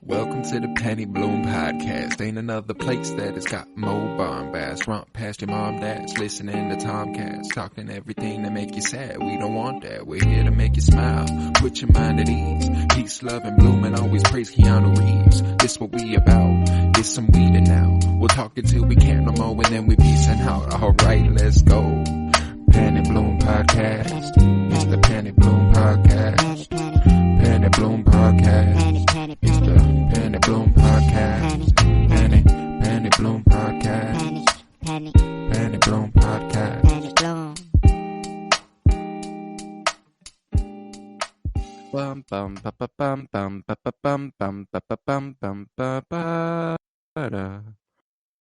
Welcome to the Penny Bloom Podcast. Ain't another place that has got more bombast. Romp past your mom, dad's listening to Tomcats. Talking everything that make you sad. We don't want that. We're here to make you smile. Put your mind at ease. Peace, love, and bloom, and always praise Keanu Reeves. This what we about. This some weeding now. We'll talk until we can't no more, and then we peacing out. Alright, let's go. Penny Bloom Podcast. It's the Penny Bloom Podcast. Penny Bloom Podcast. It's the Penny Bloom Podcast. Penny Bloom Podcast. Penny Bloom Podcast. Bum bum ba ba bum bum ba ba bum bum ba ba bum bum ba ba da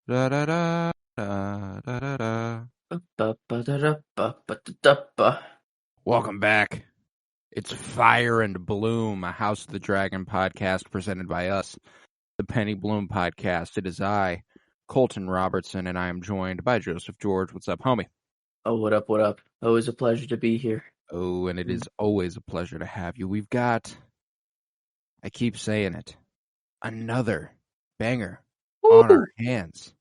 da da da da da. Welcome back. It's Fire and Bloom, a House of the Dragon podcast presented by us, the Penny Bloom Podcast. It is I, Colton Robertson, and I am joined by Joseph George. What's up, homie? Oh, what up, what up? Always a pleasure to be here. Oh, and it is always a pleasure to have you. We've got, I keep saying it, another banger on our hands.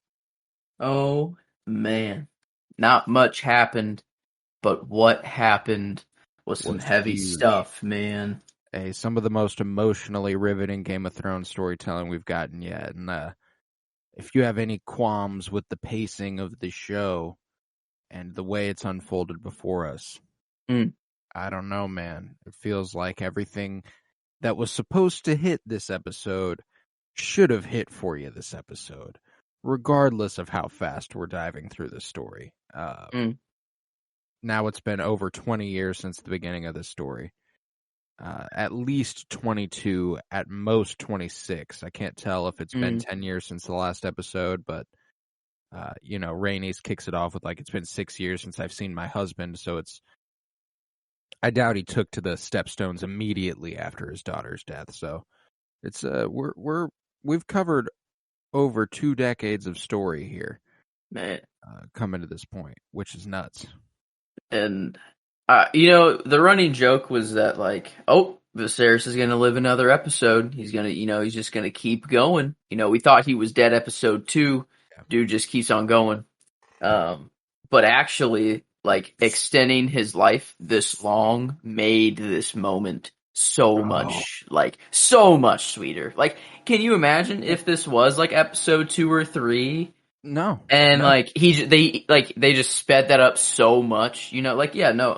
Oh, man. Not much happened, but what happened was some heavy stuff, man. Hey, some of the most emotionally riveting Game of Thrones storytelling we've gotten yet. And if you have any qualms with the pacing of the show and the way it's unfolded before us, I don't know, man. It feels like everything that was supposed to hit this episode should have hit for you this episode, regardless of how fast we're diving through the story. Now it's been over 20 years since the beginning of this story. At least 22, at most 26. I can't tell if it's been 10 years since the last episode, but, Rhaenys kicks it off with like, it's been 6 years since I've seen my husband, so I doubt he took to the stepstones immediately after his daughter's death, so it's, we've covered over 2 decades of story here. Man. Coming to this point, which is nuts. And, the running joke was that, like, Viserys is going to live another episode. He's going to, he's just going to keep going. We thought he was dead episode 2. Yeah. Dude just keeps on going. But actually, like, extending his life this long made this moment so much sweeter. Like, can you imagine if this was, like, episode 2 or 3? No. And they just sped that up so much, I don't know.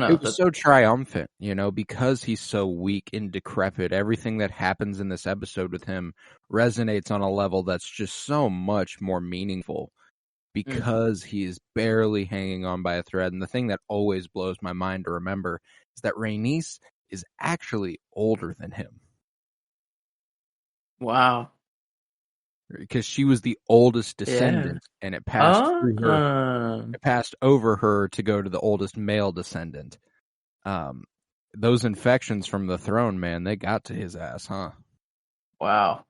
It was so triumphant, because he's so weak and decrepit. Everything that happens in this episode with him resonates on a level that's just so much more meaningful because he's barely hanging on by a thread. And the thing that always blows my mind to remember is that Rhaenys is actually older than him. Wow. Because she was the oldest descendant, and it passed through her. It passed over her to go to the oldest male descendant. Those infections from the throne, man, they got to his ass, huh? Wow.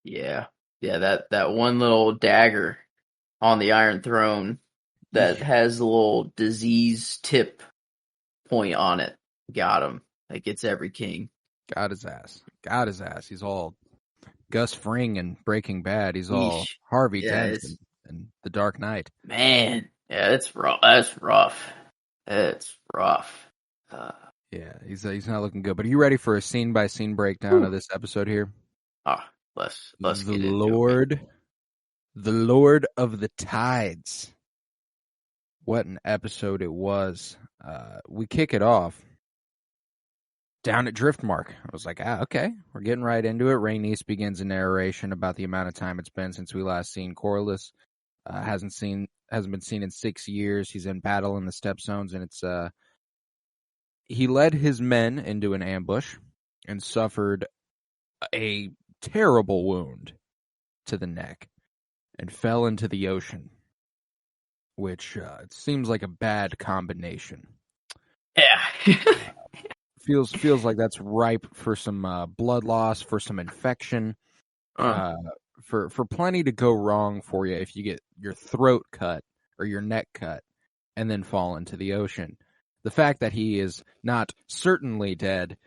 Yeah. That one little dagger on the Iron Throne that has the little disease tip point on it. Got him. That gets every king. Got his ass. He's all Gus Fring and Breaking Bad. He's all Harvey Dent and The Dark Knight. Man, yeah, it's rough. That's rough. It's rough. He's not looking good. But are you ready for a scene by scene breakdown of this episode here? Let's get into it. The Lord of the Tides. What an episode it was. We kick it off down at Driftmark. I was like, okay, we're getting right into it. Rhaenys begins a narration about the amount of time it's been since we last seen Corlys. Hasn't been seen in 6 years. He's in battle in the Stepstones, and it's he led his men into an ambush and suffered a terrible wound to the neck and fell into the ocean, which it seems like a bad combination. Yeah. Feels like that's ripe for some blood loss, for some infection, for plenty to go wrong for you if you get your throat cut or your neck cut and then fall into the ocean. The fact that he is not certainly dead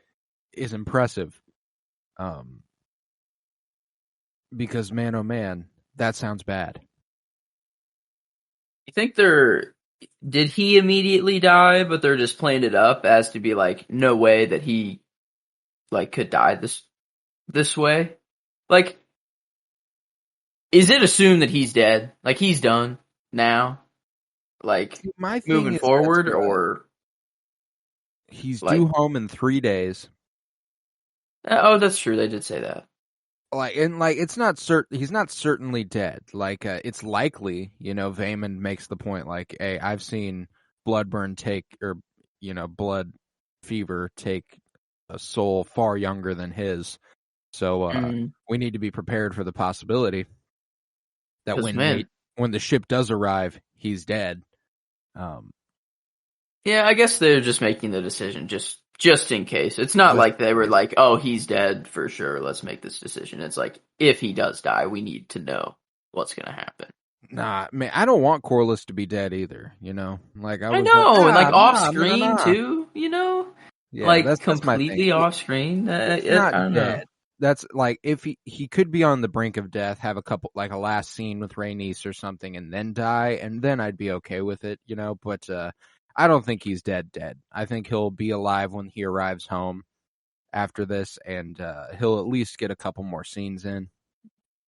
is impressive. Because man, oh man, that sounds bad. You think did he immediately die, but they're just playing it up as to be like, no way that he like could die this way? Like, is it assumed that he's dead? Like he's done now? Like See, my thing moving is forward, or he's due like home in 3 days. oh, that's true. They did say that. It's not certain. He's not certainly dead. It's likely. Vayman makes the point. Like, hey, I've seen blood fever take a soul far younger than his. So we need to be prepared for the possibility that Because man, when the ship does arrive, he's dead. yeah, I guess they're just making the decision just in case. It's not like they were like, oh, he's dead for sure. Let's make this decision. It's like, if he does die, we need to know what's going to happen. Nah, man, I don't want Corliss to be dead either. Like I was know, and like off nah, screen nah. too. Yeah, Like that's my completely thing. off screen. He's I not don't dead. know. That's like if he could be on the brink of death, have a last scene with Rhaenys or something, and then die, and then I'd be okay with it, But I don't think he's dead. I think he'll be alive when he arrives home after this, and he'll at least get a couple more scenes in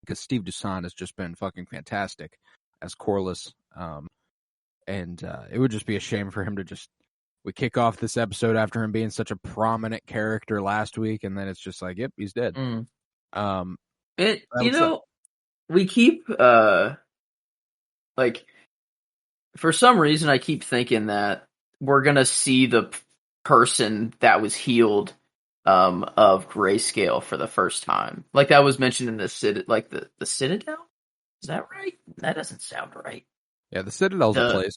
because Steve Doosan has just been fucking fantastic as Corliss, and it would just be a shame for him to we kick off this episode after him being such a prominent character last week, and then it's just like, yep, he's dead. We keep like for some reason I keep thinking that we're gonna see the person that was healed of Grayscale for the first time. Like that was mentioned in the Citadel. Is that right? That doesn't sound right. Yeah, the Citadel's a place.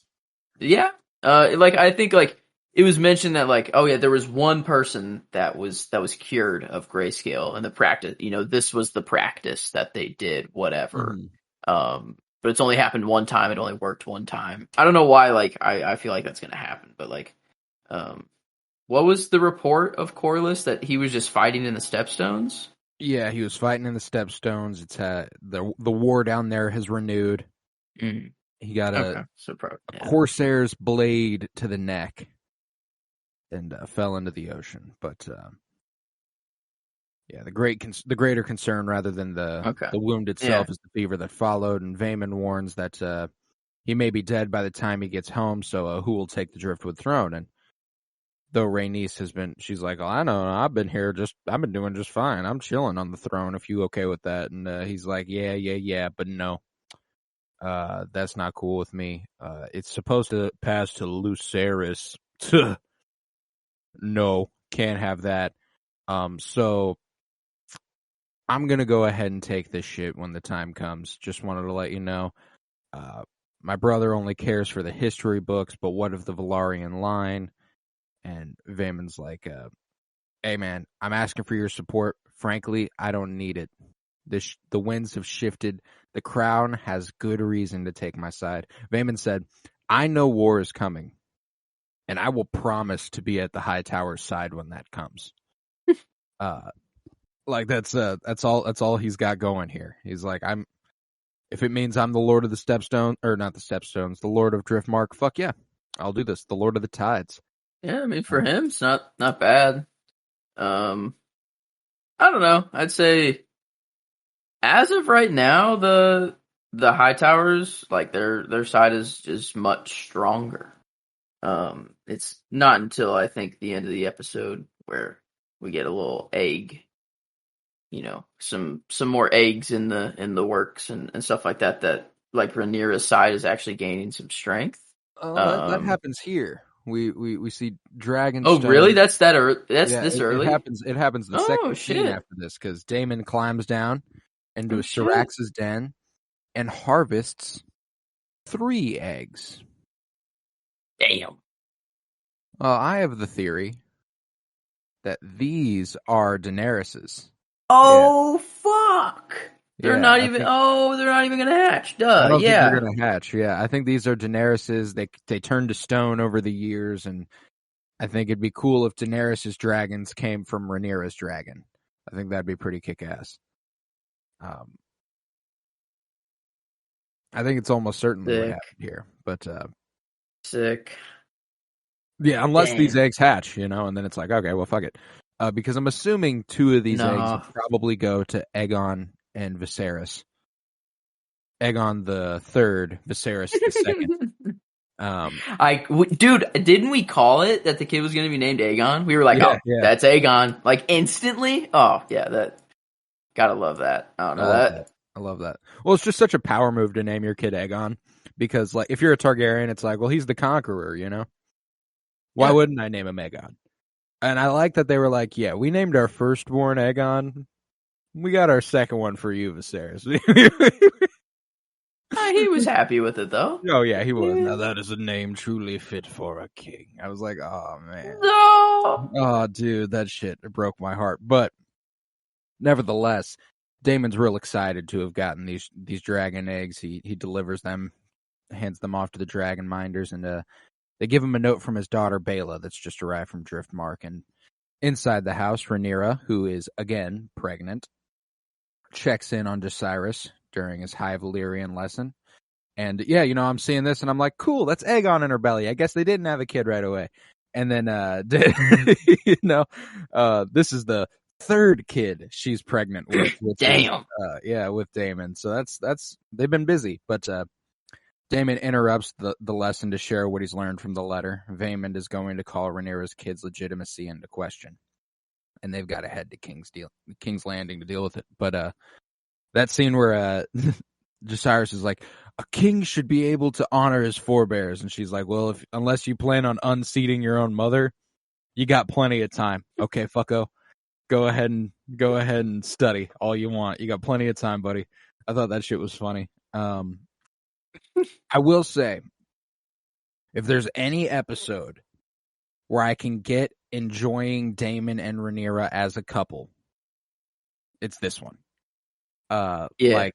Yeah. I think like it was mentioned that like, oh yeah, there was one person that was cured of Grayscale, and the practice, this was the practice that they did, whatever. But it's only happened one time. It only worked one time. I don't know why. Like I feel like that's gonna happen, but like, what was the report of Corliss that he was just fighting in the Stepstones? Yeah, he was fighting in the Stepstones. It's the war down there has renewed. He got a Corsair's blade to the neck and fell into the ocean. But yeah, the greater concern rather than the wound itself is the fever that followed. And Vayman warns that he may be dead by the time he gets home. So who will take the Driftwood throne? And though Rhaenys she's like, oh, I know, I've been doing just fine. I'm chilling on the throne. If you okay with that? And he's like, yeah, but no. That's not cool with me. It's supposed to pass to Lucerys. No, can't have that. So I'm gonna go ahead and take this shit when the time comes. Just wanted to let you know. My brother only cares for the history books, but what of the Velaryon line? And Vayman's like, hey man, I'm asking for your support. Frankly, I don't need it. The winds have shifted. The crown has good reason to take my side. Vayman said, I know war is coming, and I will promise to be at the High Tower's side when that comes. That's all he's got going here. He's like, if it means I'm the Lord of the Stepstone, or not the Stepstones, the Lord of Driftmark, fuck yeah, I'll do this. The Lord of the Tides. Yeah, I mean, for him, it's not bad. I don't know. I'd say as of right now, the Hightowers, like their side is much stronger. It's not until I think the end of the episode where we get a little egg, some more eggs in the works and stuff like that like Rhaenyra's side is actually gaining some strength. That happens here. We see Dragonstone. Oh, really? That's this early? It happens the second scene after this, because Daemon climbs down into Syrax's den and harvests 3 eggs. Damn. I have the theory that these are Daenerys's. Oh, fuck! They're not even gonna hatch. Duh. I don't think they're gonna hatch. Yeah, I think these are Daenerys's. They turned to stone over the years, and I think it'd be cool if Daenerys's dragons came from Rhaenyra's dragon. I think that'd be pretty kick-ass. I think it's almost certainly what Sick. happened here. But Sick. yeah, unless these Damn. eggs hatch, and then it's like, okay, well, fuck it. Because I'm assuming 2 of these eggs No. will probably go to Aegon and Viserys. Aegon the third, Viserys the second. Dude, didn't we call it that the kid was going to be named Aegon? We were like, Yeah, oh, yeah. that's Aegon. Like, instantly? Oh, yeah, that. Gotta love that. I don't I know love that. that. I love that. Well, it's just such a power move to name your kid Aegon. Because, like, if you're a Targaryen, it's like, well, he's the conqueror, Why Yeah. wouldn't I name him Aegon? And I like that they were like, yeah, we named our firstborn Aegon. We got our second one for you, Viserys. He was happy with it, though. Oh, yeah, he was. Now that is a name truly fit for a king. I was like, oh, man. No. Oh, dude, that shit broke my heart. But nevertheless, Daemon's real excited to have gotten these dragon eggs. He delivers them, hands them off to the dragon minders, and they give him a note from his daughter Baela that's just arrived from Driftmark. And inside the house, Rhaenyra, who is again pregnant, checks in on Jacaerys during his High Valyrian lesson. And yeah, I'm seeing this and I'm like, cool, that's Aegon in her belly. I guess they didn't have a kid right away. And then, this is the third kid she's pregnant with. Which Damn. Is, with Daemon. So that's they've been busy. But Daemon interrupts the lesson to share what he's learned from the letter. Vaemond is going to call Rhaenyra's kid's legitimacy into question. And they've got to head to King's Landing to deal with it. But that scene where Jacaerys is like, a king should be able to honor his forebears, and she's like, well, unless you plan on unseating your own mother, you got plenty of time. Okay, fucko, go ahead and study all you want. You got plenty of time, buddy. I thought that shit was funny. I will say, if there's any episode where I can get enjoying Daemon and Rhaenyra as a couple, it's this one. Yeah.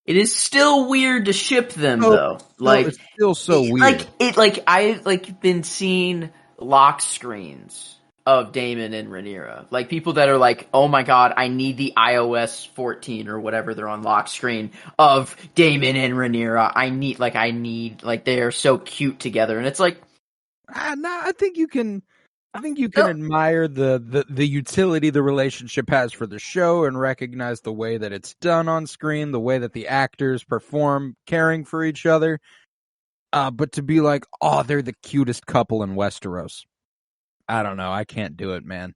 It is still weird to ship them, though. It's still so weird. I've been seeing lock screens of Daemon and Rhaenyra. Like, people that are like, oh my god, I need the iOS 14 or whatever they're on lock screen of Daemon and Rhaenyra. I need, they are so cute together. And it's like, I think you can admire the utility the relationship has for the show and recognize the way that it's done on screen, the way that the actors perform caring for each other. But to be like, oh, they're the cutest couple in Westeros. I don't know. I can't do it, man.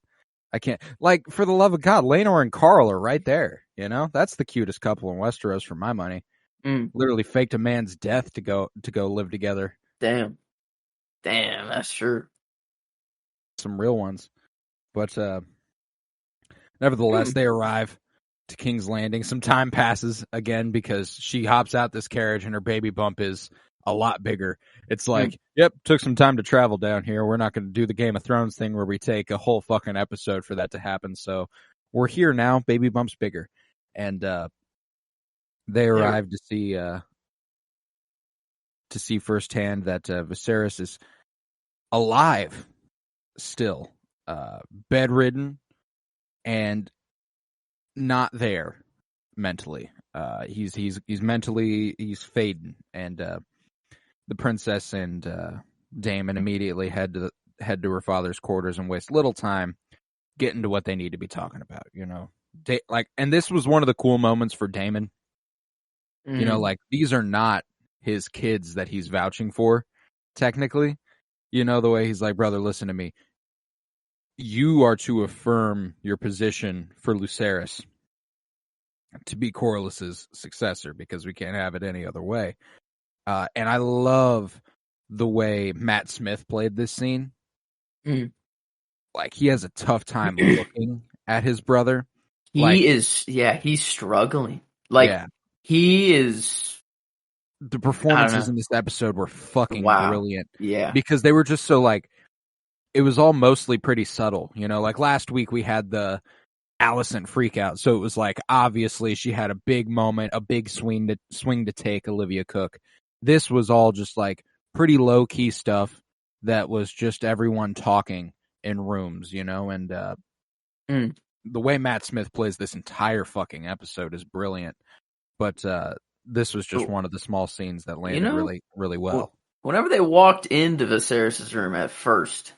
I can't. Like, for the love of God, Laenor and Carl are right there. That's the cutest couple in Westeros for my money. Literally faked a man's death to go live together. Damn, that's true. Some real ones. But nevertheless, they arrive to King's Landing. Some time passes again because she hops out this carriage and her baby bump is a lot bigger. It's like, yep, took some time to travel down here. We're not going to do the Game of Thrones thing where we take a whole fucking episode for that to happen. So we're here now. Baby bump's bigger. And they arrive to see firsthand that Viserys is alive still, bedridden and not there mentally. He's mentally, he's fading, and the princess and Daemon immediately head to her father's quarters and waste little time getting to what they need to be talking about. And this was one of the cool moments for Daemon. These are not his kids that he's vouching for, technically. The way he's like, brother, listen to me. You are to affirm your position for Lucerys to be Corlys's successor because we can't have it any other way. And I love the way Matt Smith played this scene. Like, he has a tough time looking at his brother. He's struggling. He is. The performances in this episode were fucking brilliant. Yeah. Because they were just so, it was all mostly pretty subtle. Like last week we had the Alicent freak out. So it was like, obviously she had a big moment, a big swing to take, Olivia Cook. This was all just pretty low key stuff that was just everyone talking in rooms, and the way Matt Smith plays this entire fucking episode is brilliant. But this was just one of the small scenes that landed really, really well. Whenever they walked into Viserys' room at first,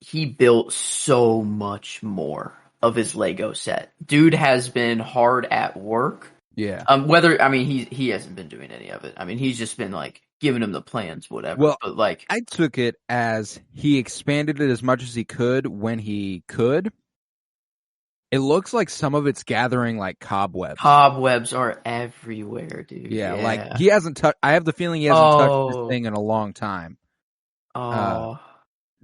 he built so much more of his Lego set. Dude has been hard at work. Yeah. He hasn't been doing any of it. I mean, he's just been like giving him the plans, whatever. Well, but like, I took it as he expanded it as much as he could when he could. It looks like some of it's gathering like cobwebs. Cobwebs are everywhere, dude. Yeah. Like he hasn't touched. I have the feeling he hasn't touched this thing in a long time. Oh.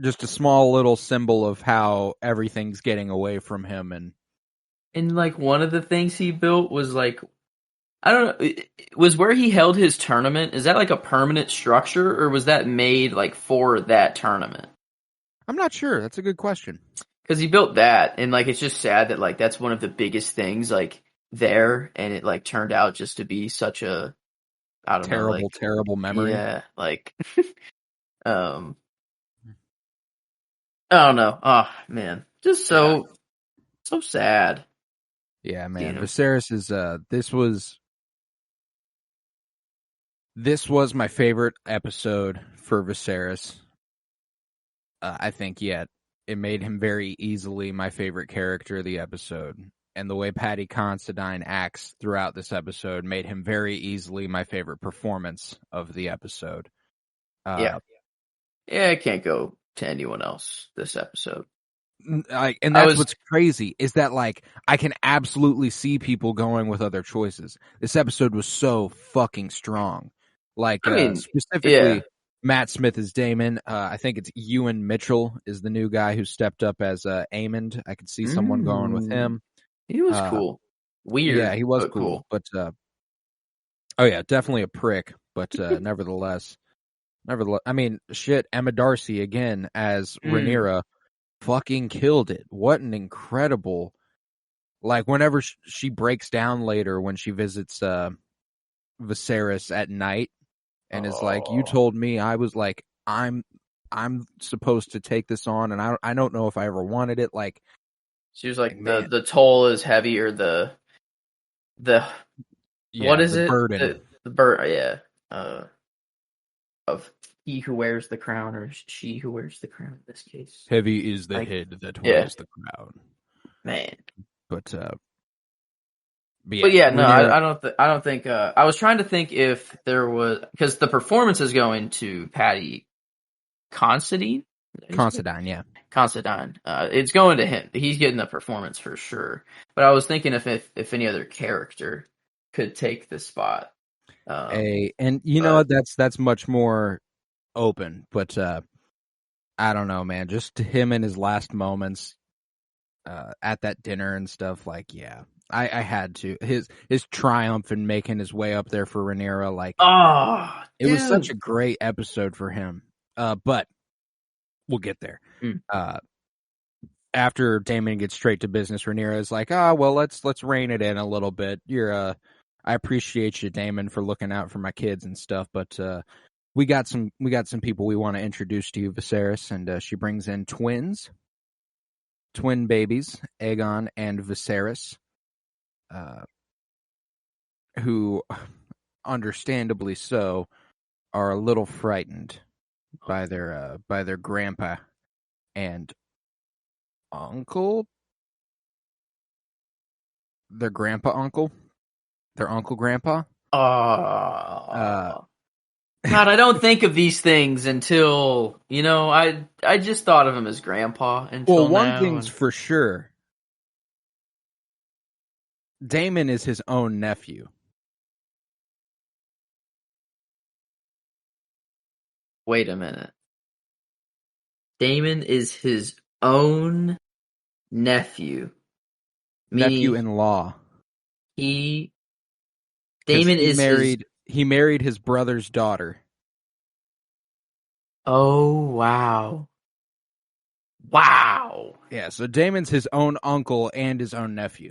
Just a small little symbol of how everything's getting away from him. And like one of the things he built was like, I don't know, it was where he held his tournament. Is that like a permanent structure, or was that made like for that tournament? I'm not sure. That's a good question. Because he built that, and like it's just sad that like that's one of the biggest things like there, and it like turned out just to be such a terrible memory. Yeah, like I don't know. Oh man, just so sad. Yeah, man. Viserys is this was my favorite episode for Viserys. I think yet it made him very easily my favorite character of the episode. And the way Paddy Considine acts throughout this episode made him very easily my favorite performance of the episode. Yeah, I can't go to anyone else this episode. And that's what's crazy is that like I can absolutely see people going with other choices. This episode was so fucking strong. Like specifically Matt Smith is Daemon. I think it's Ewan Mitchell is the new guy who stepped up as Aemond. I could see someone going with him. He was cool. Weird. Yeah, he was cool. But oh yeah, definitely a prick. But nevertheless, I mean, shit. Emma Darcy again as Rhaenyra. Fucking killed it. What an incredible, like whenever she breaks down later when she visits Viserys at night and is like, you told me, I was like, I'm supposed to take this on and I don't know if I ever wanted it. Like she was like the toll is heavy, or the what is the it? Burden. The burden, of he who wears the crown, or she who wears the crown in this case. Heavy is the head that wears the crown. Man. But no, I don't think I was trying to think if there was, because the performance is going to Paddy Considine. Considine. It's going to him. He's getting the performance for sure. But I was thinking if any other character could take the spot. And you know what? That's much more open. But I don't know, man. Just him in his last moments at that dinner and stuff. Like, yeah, I had to. His triumph in making his way up there for Rhaenyra. Like, it was such a great episode for him. But we'll get there. After Daemon gets straight to business, Rhaenyra is like, well, let's rein it in a little bit. I appreciate you, Daemon, for looking out for my kids and stuff, but we got some people we want to introduce to you, Viserys, and she brings in twin babies, Aegon and Viserys, who, understandably so, are a little frightened by their grandpa and uncle, their grandpa uncle. Their uncle grandpa. God, I don't think of these things until, I just thought of him as grandpa until now. Well, one thing's for sure. Daemon is his own nephew. Wait a minute. Daemon is his own nephew. Nephew-in-law. He married his brother's daughter. Oh, wow. Wow. Yeah, so Daemon's his own uncle and his own nephew.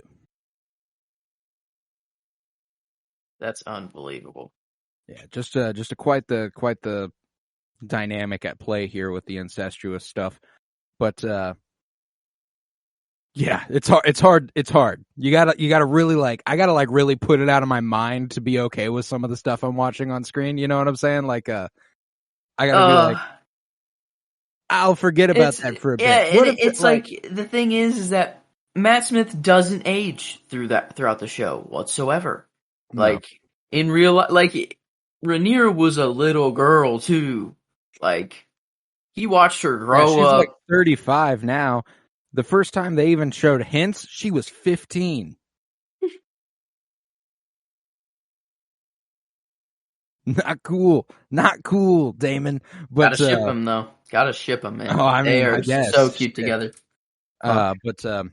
That's unbelievable. Yeah, just quite the dynamic at play here with the incestuous stuff. But Yeah, it's hard. It's hard. You gotta really I gotta really put it out of my mind to be okay with some of the stuff I'm watching on screen. You know what I'm saying? I gotta be like, Uh, I'll forget about that for a yeah, bit. and What if it's like the thing is that Matt Smith doesn't age throughout the show whatsoever. no. Like in real life, like Rhaenyra was a little girl too. Like he watched her Yeah, grow she's like up. 35 now. The first time they even showed hints, she was 15. Not cool, Damon. Gotta But ship them though. Gotta ship them, man. oh, I They mean, are I so guess. cute Shit. together. Fuck. But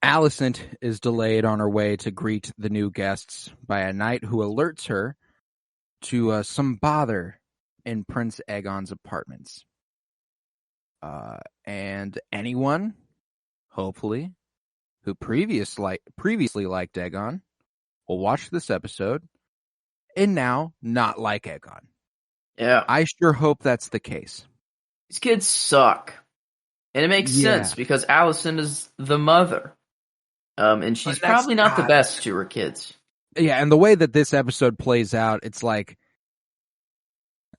Alicent is delayed on her way to greet the new guests by a knight who alerts her to some bother in Prince Aegon's apartments. And anyone, hopefully, who previously liked Aegon will watch this episode and now not like Aegon. Yeah, I sure hope that's the case. these kids suck, and it makes sense because Alicent is the mother, and she's probably not the best to her kids. Yeah, and the way that this episode plays out, it's like,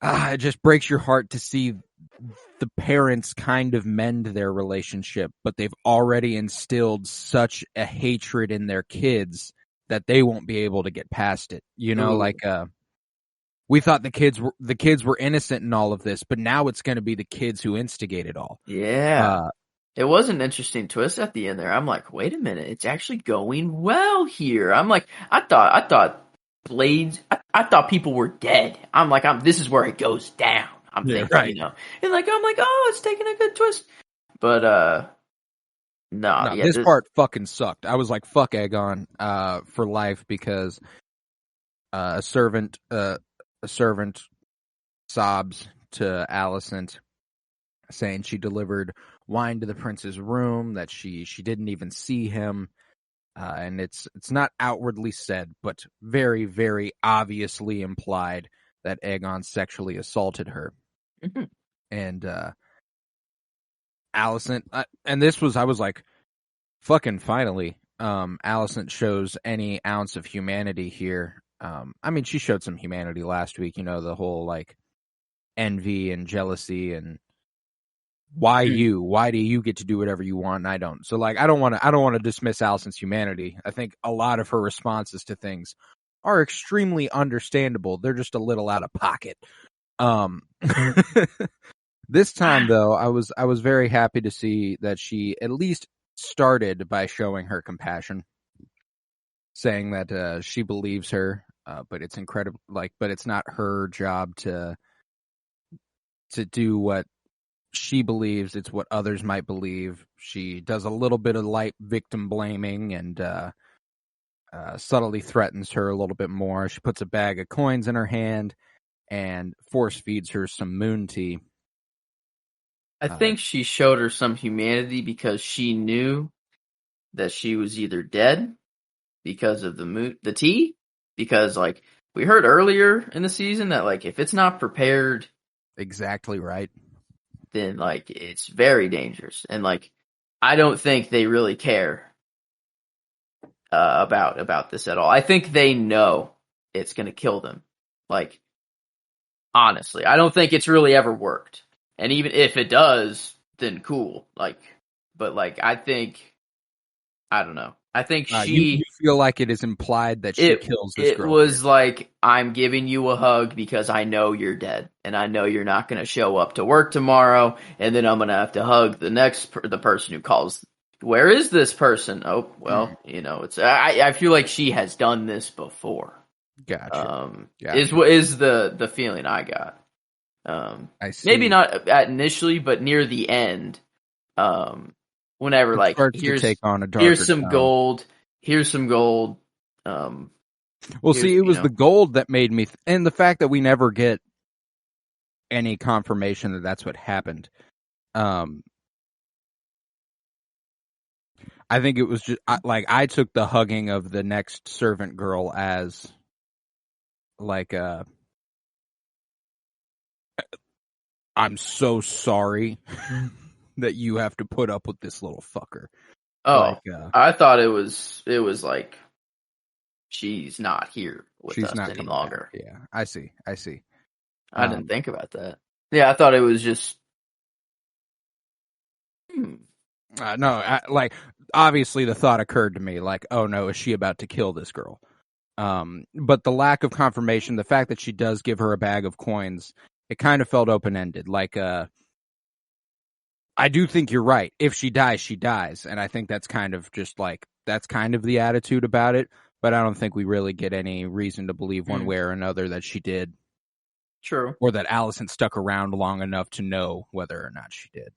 it just breaks your heart to see the parents kind of mend their relationship, but they've already instilled such a hatred in their kids that they won't be able to get past it. You know, Ooh. we thought the kids were innocent in all of this, but now it's going to be the kids who instigate it all. Yeah. It was an interesting twist at the end there. I'm like, wait a minute, it's actually going well here. I'm like, I thought Blades, I thought people were dead. I'm like, this is where it goes down. I'm thinking, right. and I'm like, oh, it's taking a good twist. But, no, yeah. This part fucking sucked. I was like, fuck Aegon, for life because, a servant sobs to Alicent saying she delivered wine to the prince's room, that she didn't even see him. And it's not outwardly said, but very, very obviously implied that Aegon sexually assaulted her. Mm-hmm. And Alicent, and this was, I was like, fucking finally, Alicent shows any ounce of humanity here. I mean, she showed some humanity last week, you know, the whole envy and jealousy and why do you get to do whatever you want and I don't? So I don't want to dismiss Alicent's humanity. I think a lot of her responses to things are extremely understandable. They're just a little out of pocket. This time though, I was very happy to see that she at least started by showing her compassion, saying that she believes her, but it's incredible. But it's not her job to do what she believes. It's what others might believe. She does a little bit of light victim blaming and subtly threatens her a little bit more. She puts a bag of coins in her hand and force feeds her some moon tea. I think she showed her some humanity because she knew that she was either dead because of the tea, because we heard earlier in the season that if it's not prepared, exactly right, then it's very dangerous, and I don't think they really care about this at all. I think they know it's gonna kill them. Honestly, I don't think it's really ever worked. And even if it does, then cool. But I think, I don't know. I think you feel like it is implied that she kills this girl. It was I'm giving you a hug because I know you're dead, and I know you're not going to show up to work tomorrow, and then I'm going to have to hug the person who calls. Where is this person? Oh, well, it's. I feel like she has done this before. Gotcha. Is the feeling I got. I see. Maybe not initially, but near the end. Whenever it starts to take on a darker here's some tone. gold. Here's some gold. Well, see, it was the gold that made me, and the fact that we never get any confirmation that that's what happened. I think it was just I took the hugging of the next servant girl as I'm so sorry that you have to put up with this little fucker. Oh, I thought it was like she's not here with she's us not any coming longer. back. Yeah, I see. I didn't think about that. Yeah, I thought it was just. No, like obviously the thought occurred to me, like, oh no, is she about to kill this girl? But the lack of confirmation, the fact that she does give her a bag of coins, it kind of felt open-ended. Like, I do think you're right. If she dies, she dies. And I think that's kind of just like, that's kind of the attitude about it. But I don't think we really get any reason to believe one way or another that she did. True. Or that Allison stuck around long enough to know whether or not she did.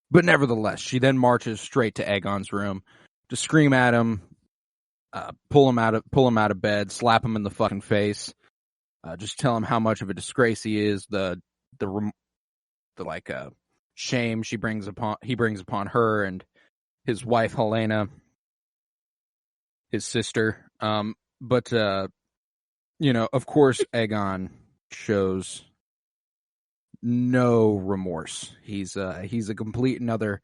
But nevertheless, she then marches straight to Aegon's room to scream at him, pull him out of bed, slap him in the fucking face, just tell him how much of a disgrace he is, the shame he brings upon her and his wife Helena, his sister. But of course, Aegon shows no remorse. He's a complete and utter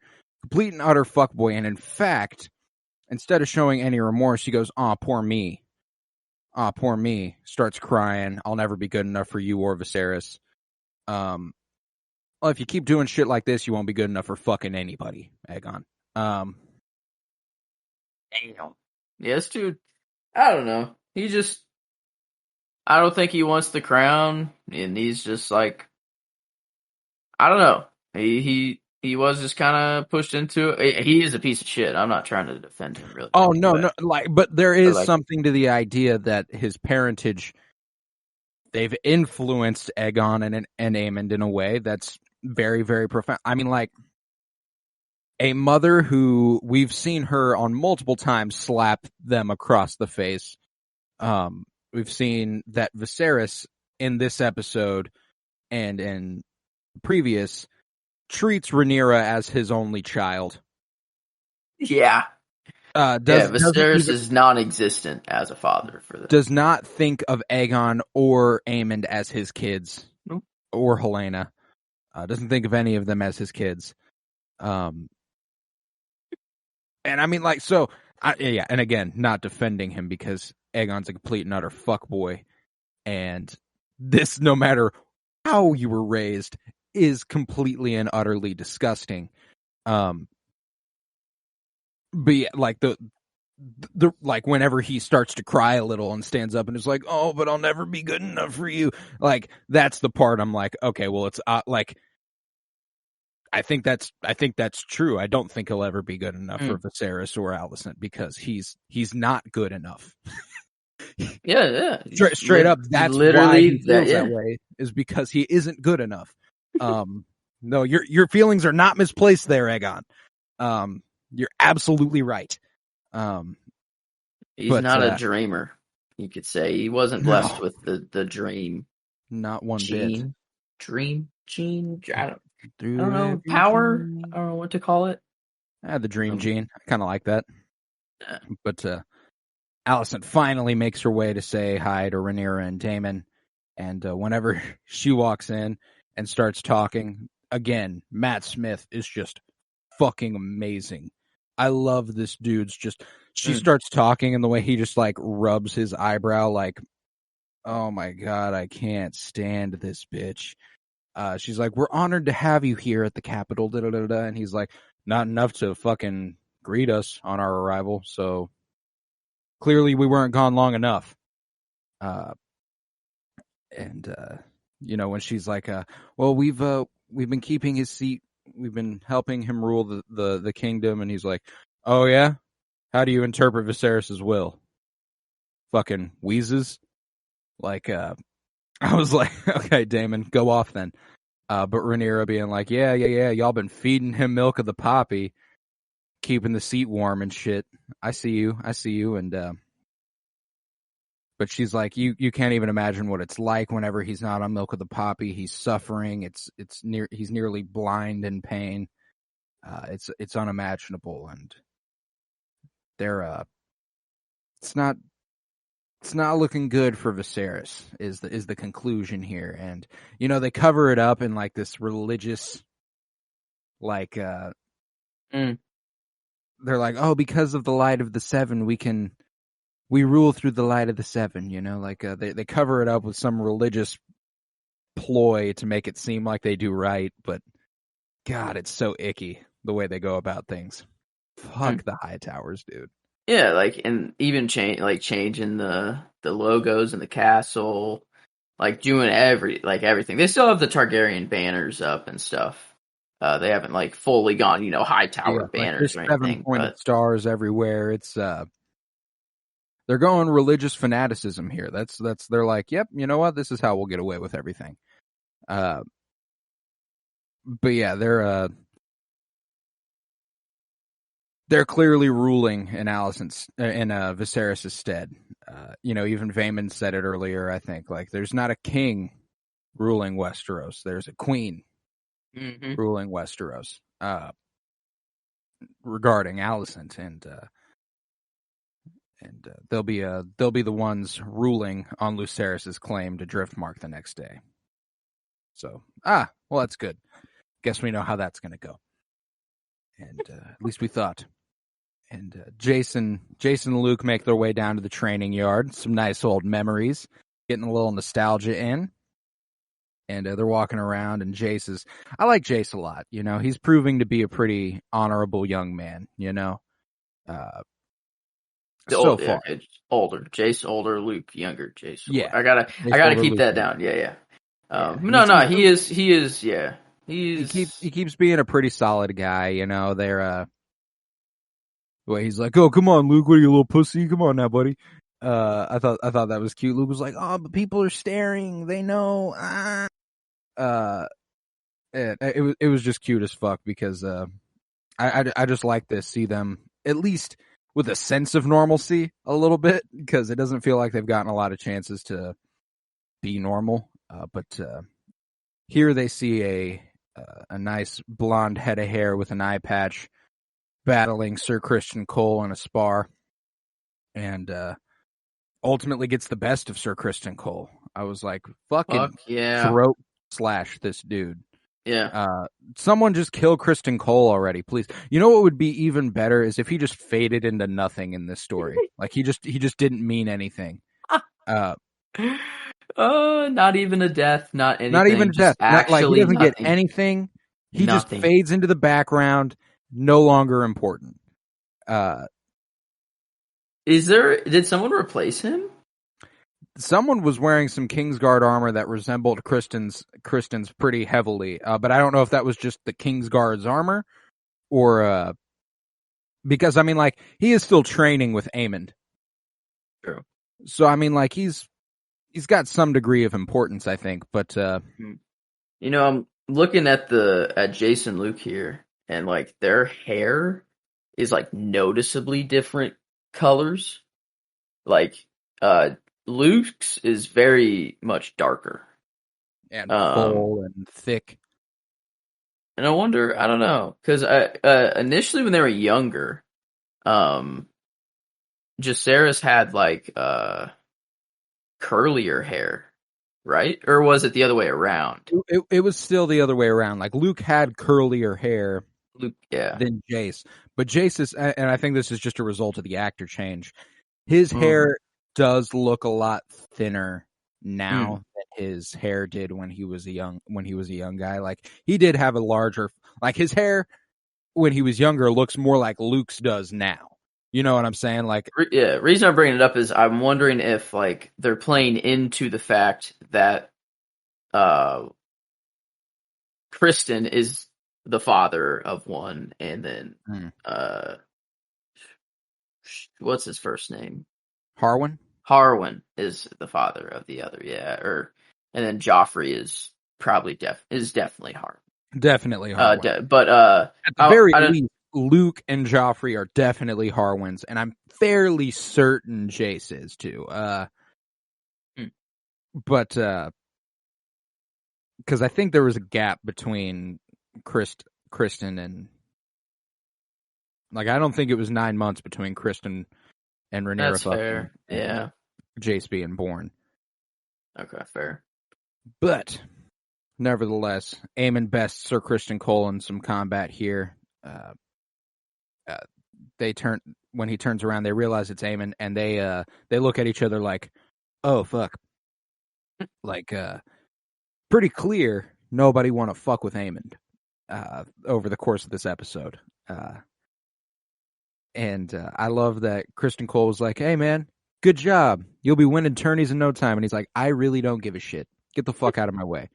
fuckboy, and in fact, instead of showing any remorse, he goes, "Aw, poor me. Aw, poor me." Starts crying. "I'll never be good enough for you or Viserys. Well, if you keep doing shit like this, you won't be good enough for fucking anybody, Aegon." Damn. Yes, dude. I don't know. I don't think he wants the crown, and he's just like, I don't know. He was just kind of pushed into it. He is a piece of shit. I'm not trying to defend him, really. Oh no, but there is something to the idea that his parentage, they've influenced Aegon and Aemond in a way that's very, very profound. I mean, like, a mother who we've seen her on multiple times slap them across the face. We've seen that Viserys in this episode and in previous treats Rhaenyra as his only child. Yeah. Viserys is non-existent as a father for them. Does not think of Aegon or Aemond as his kids. Nope. Or Helena. Doesn't think of any of them as his kids. And I mean, like, so, and again, not defending him because Aegon's a complete and utter fuckboy. And this, no matter how you were raised, is completely and utterly disgusting. But yeah, like the like whenever he starts to cry a little and stands up and is like, "Oh, but I'll never be good enough for you." Like, that's the part I'm like, okay, well, it's like, I think that's true. I don't think he'll ever be good enough for Viserys or Alicent because he's not good enough. Yeah. Straight up, that's literally why he feels that way, is because he isn't good enough. No, your feelings are not misplaced there, Aegon. You're absolutely right. He's not a dreamer, you could say. He wasn't blessed with the dream. Not one bit. Dream gene. I don't know. Power. Dream. I don't know what to call it. The dream gene. I kind of like that. But Alicent finally makes her way to say hi to Rhaenyra and Daemon, and whenever she walks in and starts talking, again, Matt Smith is just fucking amazing. I love this dude's she starts talking and the way he just like rubs his eyebrow like, oh my God, I can't stand this bitch. She's like, "We're honored to have you here at the Capitol, da-da-da-da." And he's like, "Not enough to fucking greet us on our arrival, so clearly we weren't gone long enough." When she's like, "Well, we've been keeping his seat. We've been helping him rule the kingdom," and he's like, "Oh yeah? How do you interpret Viserys' will? Fucking wheezes?" Like, I was like, okay, Daemon, go off then. But Rhaenyra being like, yeah, y'all been feeding him milk of the poppy, keeping the seat warm and shit. I see you, and but she's like, you can't even imagine what it's like whenever he's not on milk of the poppy. He's suffering. He's nearly blind in pain. It's unimaginable, and they're it's not it's not looking good for Viserys. Is the conclusion here, and they cover it up in like this religious, like they're like, oh, because of the light of the seven, we rule through the light of the seven. Like they cover it up with some religious ploy to make it seem like they do right, but God, it's so icky the way they go about things. Fuck the High Towers, dude. Yeah, like, and even changing the logos in the castle, like doing everything. They still have the Targaryen banners up and stuff. They haven't like fully gone, high tower banners or anything. 7-pointed stars everywhere. It's they're going religious fanaticism here. They're like, yep, you know what? This is how we'll get away with everything. But yeah, they're clearly ruling in Viserys' stead. Even Vaemond said it earlier, I think. Like, there's not a king ruling Westeros. There's a queen ruling Westeros. Regarding Alicent, and they'll be the ones ruling on Lucerys' claim to Driftmark the next day. So, well, that's good. Guess we know how that's going to go. And at least we thought. And Jason and Luke make their way down to the training yard. Some nice old memories. Getting a little nostalgia in. And they're walking around, and I like Jace a lot. He's proving to be a pretty honorable young man, so far. It's older. Jace older, Luke younger. Jace. Yeah. I gotta keep Luke that down. Yeah. No, he is. Yeah. He keeps being a pretty solid guy, they're he's like, oh, come on, Luke, what are you, a little pussy? Come on now, buddy. I thought that was cute. Luke was like, oh, but people are staring. They know. It was just cute as fuck because I just like to see them at least with a sense of normalcy a little bit, because it doesn't feel like they've gotten a lot of chances to be normal. But here they see a nice blonde head of hair with an eye patch battling Sir Criston Cole in a spar, and ultimately gets the best of Sir Criston Cole. I was like, fuck yeah, throat slash this dude. Yeah. Someone just kill Criston Cole already, please. You know what would be even better is if he just faded into nothing in this story. Like he just didn't mean anything. Not even a death, not anything. Not even a death. Actually, he doesn't nothing. Get anything. He just fades into the background. No longer important. Did someone replace him? Someone was wearing some Kingsguard armor that resembled Criston's pretty heavily, but I don't know if that was just the Kingsguard's armor, or because he is still training with Aemond. True. So he's got some degree of importance, I think. But I'm looking at Jason Luke here, and their hair is noticeably different colors. Luke's is very much darker and full and thick. And I wonder, I don't know, because initially when they were younger, Jacaerys had curlier hair, right? Or was it the other way around? It was still the other way around. Like Luke had curlier hair than Jace, but Jace is, and I think this is just a result of the actor change. His hair does look a lot thinner now than his hair did when he was a young guy. Like he did have a larger, his hair when he was younger looks more like Luke's does now. You know what I'm saying? Reason I'm bringing it up is I'm wondering if they're playing into the fact that Criston is the father of one, and then what's his first name? Harwin? Harwin is the father of the other, and then Joffrey is probably definitely Harwin. Definitely Harwin. But at the very least, Luke and Joffrey are definitely Harwins, and I'm fairly certain Jace is too. But because I think there was a gap between Criston and I don't think it was 9 months between Criston and Rhaenyra. That's fair. Yeah. Jace being born. Okay, fair. But nevertheless, Aemon bests Sir Criston Cole in some combat here. When he turns around, they realize it's Aemon, and they look at each other like, "Oh fuck!" Like, pretty clear nobody want to fuck with Aemon over the course of this episode. And I love that Criston Cole was like, "Hey man, good job. You'll be winning tourneys in no time." And he's like, "I really don't give a shit. Get the fuck out of my way."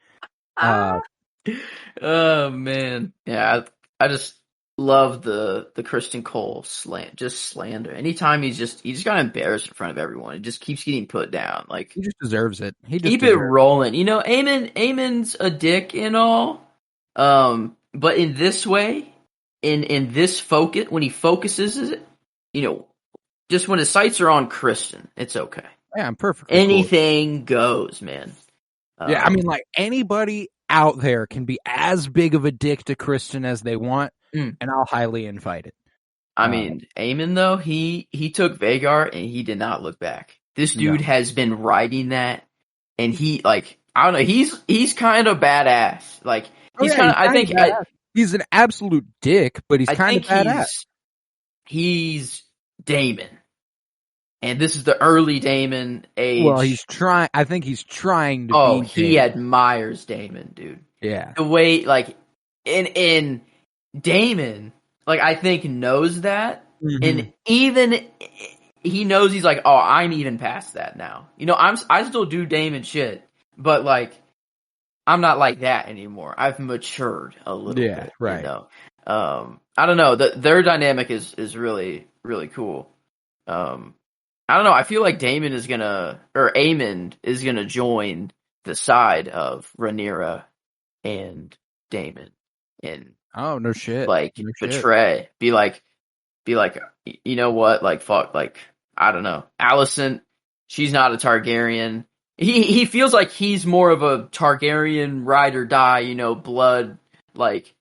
Oh man, yeah. I just love the Criston Cole slander. Anytime he just got embarrassed in front of everyone. It just keeps getting put down. Like he just deserves it. Keep it rolling. You know, Aemon's a dick and all. But in this way, in this focus, when he focuses it, you know, just when his sights are on Criston, it's okay. Yeah, I'm perfectly Anything goes, man. Yeah, I mean, like, anybody out there can be as big of a dick to Criston as they want, and I'll highly invite it. I mean, Aemon, though, he took Vhagar, and he did not look back. This dude has been riding that, and he, like, I don't know, he's kind of badass. Like, he's kind of, I think... he's an absolute dick, but he's kind of badass. He's Daemon. And this is the early Daemon age. Well, I think he's trying to be Daemon. He admires Daemon, dude. Yeah. The way, like, in Daemon, like, I think knows that. Mm-hmm. And even, he knows he's like, oh, I'm even past that now. You know, I still do Daemon shit. But, like, I'm not like that anymore. I've matured a little bit. Yeah, right. You know? I don't know. Their dynamic is really, really cool. I don't know. I feel like Aemon is gonna join the side of Rhaenyra and Daemon, and oh no shit, like no betray, shit. be like, you know what, like fuck, like I don't know, Alicent, she's not a Targaryen. He feels like he's more of a Targaryen ride or die, you know, blood like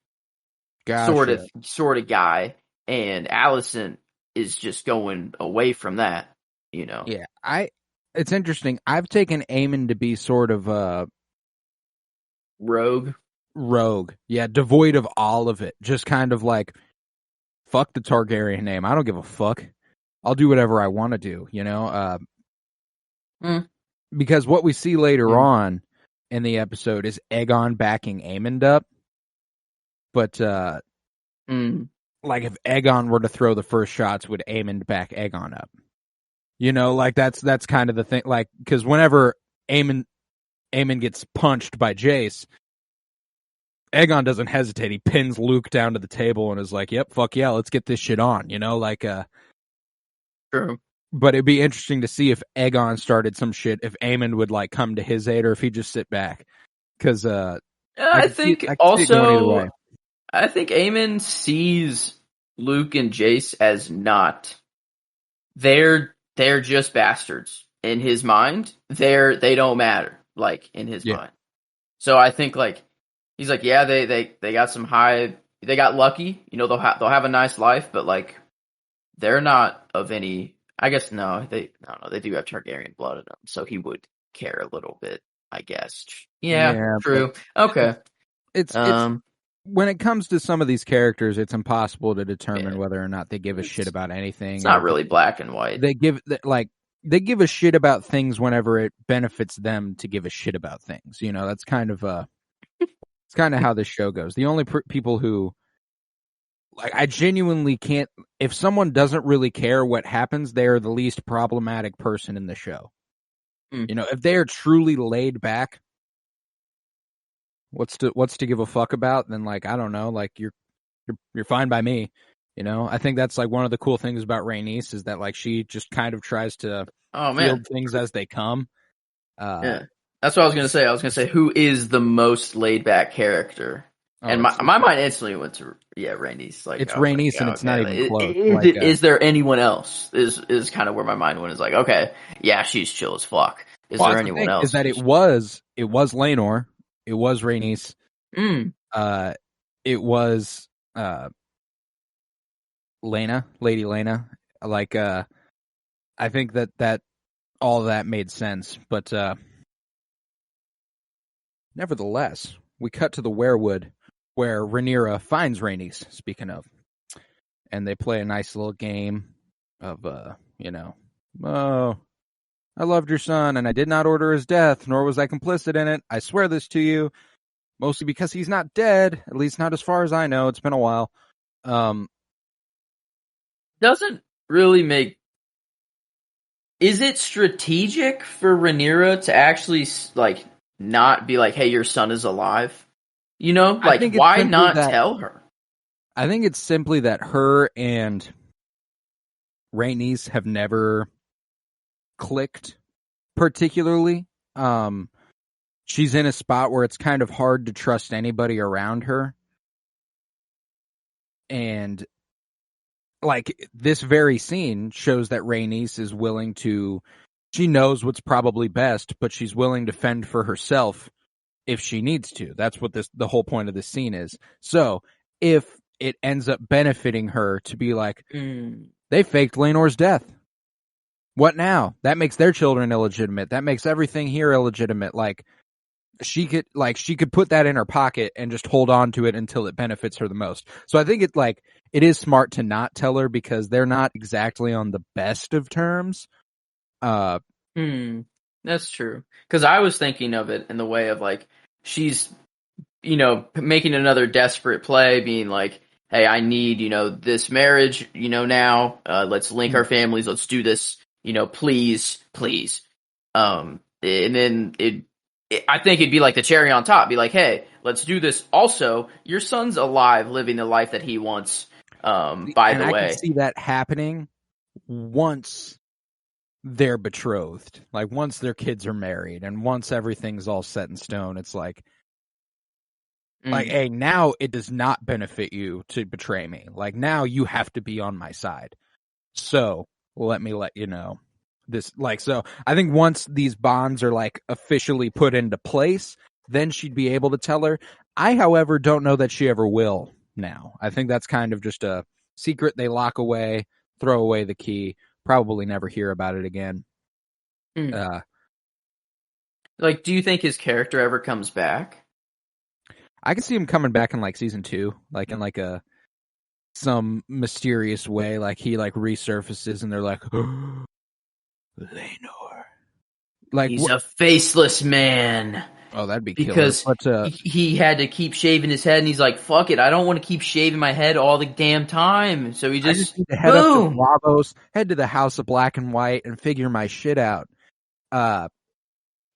sort of guy, and Alicent is just going away from that. You know, yeah. It's interesting. I've taken Aemon to be sort of rogue. Yeah, devoid of all of it. Just kind of like, fuck the Targaryen name. I don't give a fuck. I'll do whatever I want to do. You know, because what we see later on in the episode is Aegon backing Aemon up, but like if Aegon were to throw the first shots, would Aemon back Aegon up? You know, like that's kind of the thing. Like, because whenever Aemon gets punched by Jace, Aegon doesn't hesitate. He pins Luke down to the table and is like, "Yep, fuck yeah, let's get this shit on." You know, like True. But it'd be interesting to see if Aegon started some shit, if Aemon would like come to his aid, or if he'd just sit back. Because I think Aemon sees Luke and Jace as not. They're just bastards in his mind. They don't matter, like in his mind. So I think like he's like, yeah, they got they got lucky. You know, they'll have a nice life, but like they're not of any. I guess no, I don't know. They do have Targaryen blood in them, so he would care a little bit, I guess. Yeah, true. Okay, it's when it comes to some of these characters, it's impossible to determine whether or not they give a shit about anything. It's not really black and white. They give a shit about things whenever it benefits them to give a shit about things. You know, that's kind of it's kind of how this show goes. The only people who like I genuinely can't. If someone doesn't really care what happens, they are the least problematic person in the show. You know, if they are truly laid back. What's to give a fuck about? Then like I don't know, like you're fine by me, you know. I think that's like one of the cool things about Rhaenys is that like she just kind of tries to field things as they come. Yeah, that's what I was gonna say. I was gonna say who is the most laid back character, and my mind instantly went to Rhaenys. Like it's Rhaenys, and it's not even close. Is there anyone else? Is kind of where my mind went. Is like okay, yeah, she's chill as fuck. Is there anyone else? Is that it was Laenor. It was Rhaenys. It was Lady Lena. Like I think that all that made sense. But nevertheless, we cut to the werewood where Rhaenyra finds Rhaenys, speaking of. And they play a nice little game of, oh, I loved your son, and I did not order his death, nor was I complicit in it. I swear this to you, mostly because he's not dead, at least not as far as I know. It's been a while. Doesn't really make... Is it strategic for Rhaenyra to actually, like, not be like, hey, your son is alive? You know? Like, why not tell her? I think it's simply that her and Rhaenys have never clicked particularly. She's in a spot where it's kind of hard to trust anybody around her. And like this very scene shows that Rhaenys is willing to, she knows what's probably best, but she's willing to fend for herself if she needs to. That's what the whole point of this scene is. So if it ends up benefiting her to be like, they faked Laenor's death. What now? That makes their children illegitimate. That makes everything here illegitimate. Like she could put that in her pocket and just hold on to it until it benefits her the most. So I think it is smart to not tell her because they're not exactly on the best of terms. That's true. Because I was thinking of it in the way of like she's, making another desperate play, being like, hey, I need, this marriage, now, let's link our families. Let's do this, please. And then I think it'd be like the cherry on top, be like, hey, let's do this. Also, your son's alive, living the life that he wants. By the way, I can see that happening once they're betrothed, like once their kids are married and once everything's all set in stone. It's like, hey, now it does not benefit you to betray me. Like now you have to be on my side. So let me let you know this. Like, so I think once these bonds are like officially put into place, then she'd be able to tell her. I, however, don't know that she ever will now. I think that's kind of just a secret they lock away, throw away the key, probably never hear about it again. Like, do you think his character ever comes back? I can see him coming back in like season 2, like in like some mysterious way, like he like resurfaces and they're like, oh, Laenor. Like he's a faceless man. Oh, that'd be because he had to keep shaving his head, and he's like, "Fuck it, I don't want to keep shaving my head all the damn time." So he just need to head up to Lavos, head to the House of Black and White, and figure my shit out.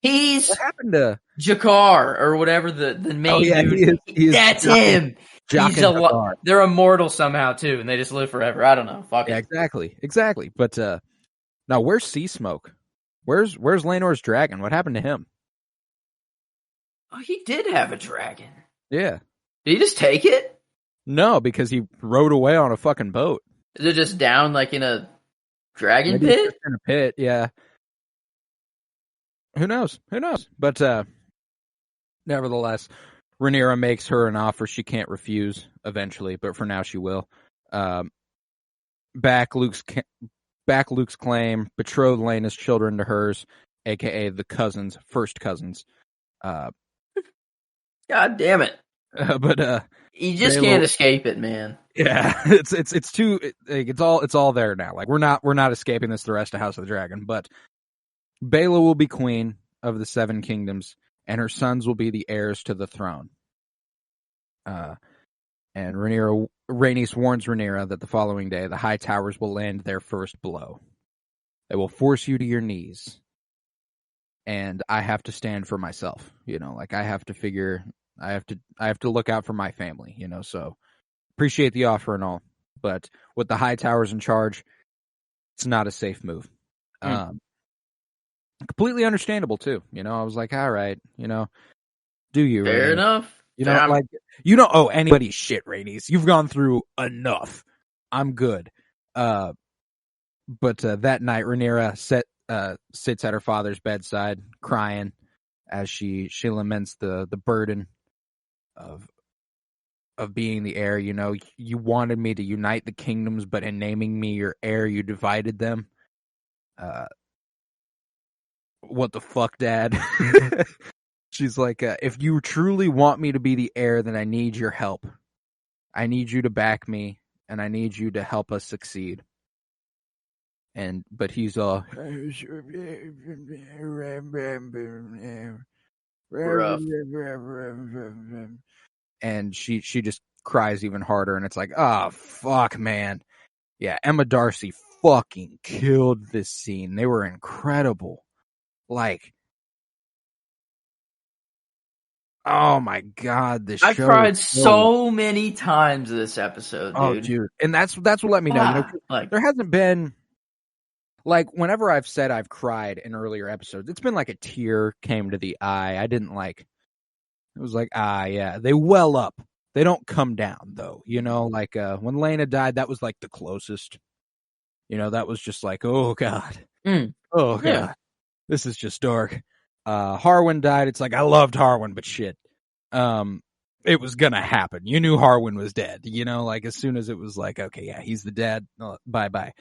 He's what happened to Jakar or whatever the main dude. He is That's him. They're immortal somehow too, and they just live forever. I don't know. Fuck it. Exactly. But now where's Sea Smoke? Where's Laenor's dragon? What happened to him? Oh, he did have a dragon. Yeah. Did he just take it? No, because he rode away on a fucking boat. Is it just down like in a dragon pit? In a pit, yeah. Who knows? But nevertheless, Rhaenyra makes her an offer she can't refuse eventually, but for now she will. Back Luke's claim, betrothed Laena's children to hers, aka the first cousins. God damn it! But you just can't escape it, man. Yeah, it's too. It's all there now. Like we're not escaping this. The rest of House of the Dragon, but Baela will be queen of the Seven Kingdoms, and her sons will be the heirs to the throne. And Rhaenys warns Rhaenyra that the following day the High Towers will land their first blow. They will force you to your knees. And I have to stand for myself, like I have to look out for my family, so appreciate the offer and all, but with the High Towers in charge, it's not a safe move. Completely understandable too. I was like, all right, do you fair Rhaenys? enough? Like you don't owe anybody shit, Rhaenys. You've gone through enough. I'm good. But that night, Rhaenyra sits at her father's bedside, crying as she laments the burden of being the heir. You wanted me to unite the kingdoms, but in naming me your heir, you divided them. what the fuck, Dad? She's like, if you truly want me to be the heir, then I need your help. I need you to back me, and I need you to help us succeed. But he's all Rough. and she just cries even harder, and it's like, oh fuck, man. Yeah, Emma Darcy fucking killed this scene. They were incredible. Like, oh my god, this I show. cried so many times this episode, dude. Oh, dude, and that's what let me know. You know, like, there hasn't been, like, whenever I've said I've cried in earlier episodes, it's been like a tear came to the eye. I didn't like. It was like, yeah, they well up. They don't come down though. You know, like when Lena died, that was like the closest. You know, that was just like, oh god, oh god, yeah. This is just dark. Harwin died. It's like, I loved Harwin, but shit. It was gonna happen. You knew Harwin was dead. You know, like as soon as it was like, okay, yeah, he's the dad. Bye.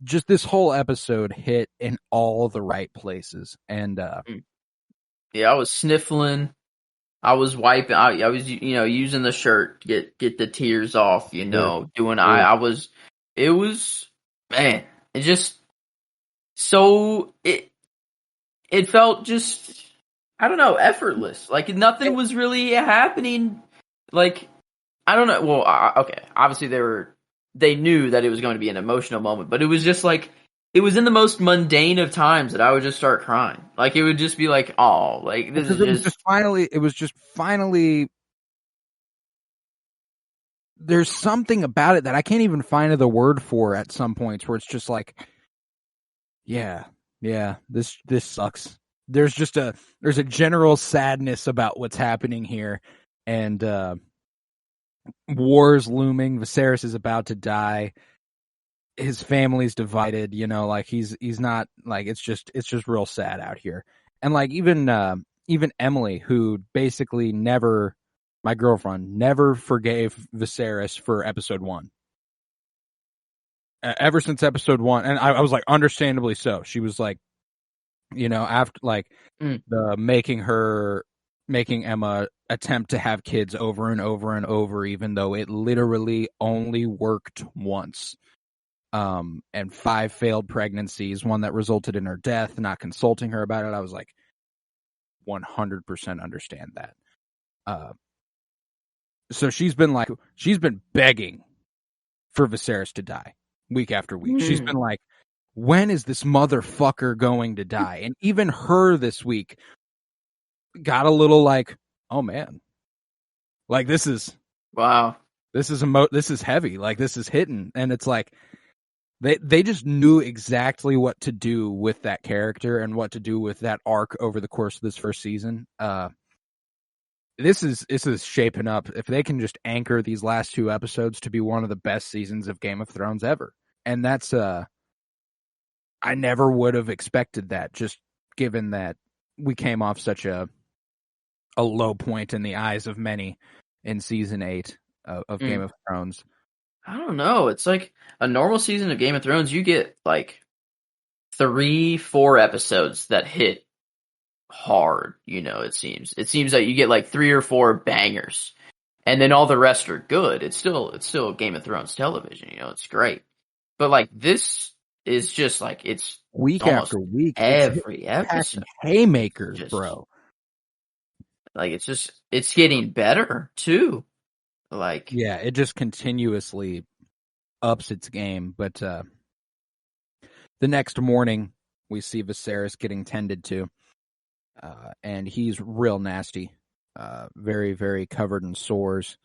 Just this whole episode hit in all the right places, and yeah, I was sniffling. I was wiping. I was, using the shirt to get the tears off. You know, I was. It was, man. It just so it felt just, I don't know, effortless. Like nothing was really happening. Like, I don't know. Well, okay. Obviously they knew that it was going to be an emotional moment, but it was just like, it was in the most mundane of times that I would just start crying. Like it would just be like, oh, like this is it was just finally, there's something about it that I can't even find the word for at some points where it's just like, yeah, this sucks. There's a general sadness about what's happening here, and war's looming. Viserys is about to die. His family's divided. You know, like he's not, like, it's just real sad out here. And like even Emily, who basically never, my girlfriend, never forgave Viserys for episode 1. Ever since episode 1, and I was like, understandably so. She was like, you know, after like the making Emma attempt to have kids over and over and over, even though it literally only worked once. And 5 failed pregnancies, one that resulted in her death, not consulting her about it. I was like, 100% understand that. So she's been begging for Viserys to die week after week. She's been like, when is this motherfucker going to die? And even her this week got a little like, oh man, like this is wow. This is heavy. Like this is hitting, and it's like they just knew exactly what to do with that character and what to do with that arc over the course of this first season. This is shaping up. If they can just anchor these last 2 episodes to be one of the best seasons of Game of Thrones ever, and that's I never would have expected that, just given that we came off such a low point in the eyes of many in season 8 of Game of Thrones. I don't know. It's like a normal season of Game of Thrones. You get like 3-4 episodes that hit hard. You know, it seems that you get like 3 or 4 bangers, and then all the rest are good. It's still Game of Thrones television. You know, it's great. But like this is just like, it's week after week, every episode haymakers, just, bro. Like it's getting better too. Like, yeah, it just continuously ups its game. But the next morning, we see Viserys getting tended to, and he's real nasty, very, very covered in sores.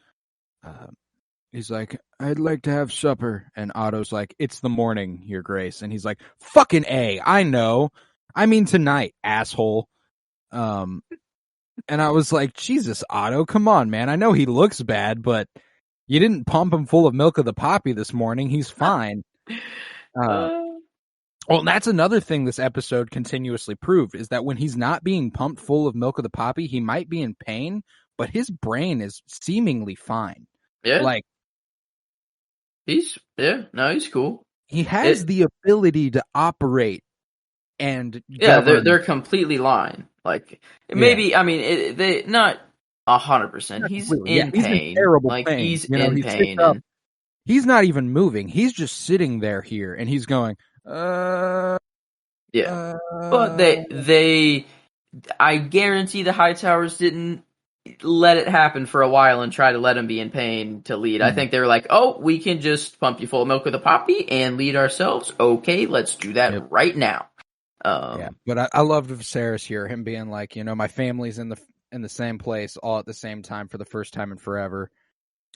He's like, I'd like to have supper. And Otto's like, it's the morning, Your Grace. And he's like, fucking A, I know. I mean tonight, asshole. And I was like, Jesus, Otto, come on, man. I know he looks bad, but you didn't pump him full of milk of the poppy this morning. He's fine. Well, and that's another thing this episode continuously proved, is that when he's not being pumped full of milk of the poppy, he might be in pain, but his brain is seemingly fine. Yeah. Like, he's cool. He has the ability to operate and Yeah, govern. they're completely lying. Like maybe I mean they not 100%. He's in He's in pain. terrible Like pain. he's You know, in he sits pain, up. and He's not even moving. He's just sitting there here, and he's going, yeah. But I guarantee the Hightowers didn't let it happen for a while and try to let him be in pain to lead. I think they were like, oh, we can just pump you full of milk with a poppy and lead ourselves. Okay, let's do that right now. But I loved Viserys here, him being like, you know, my family's in the same place all at the same time for the first time in forever.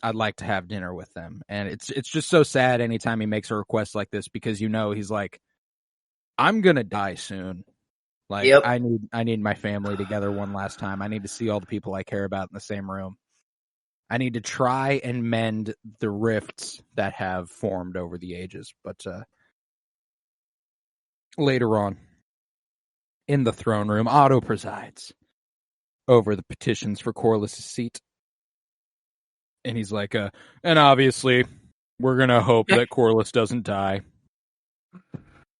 I'd like to have dinner with them. And it's just so sad anytime he makes a request like this, because you know he's like, I'm gonna die soon. Like I need my family together one last time. I need to see all the people I care about in the same room. I need to try and mend the rifts that have formed over the ages. But later on, in the throne room, Otto presides over the petitions for Corlys' seat. And he's like, and obviously, we're going to hope that Corlys doesn't die.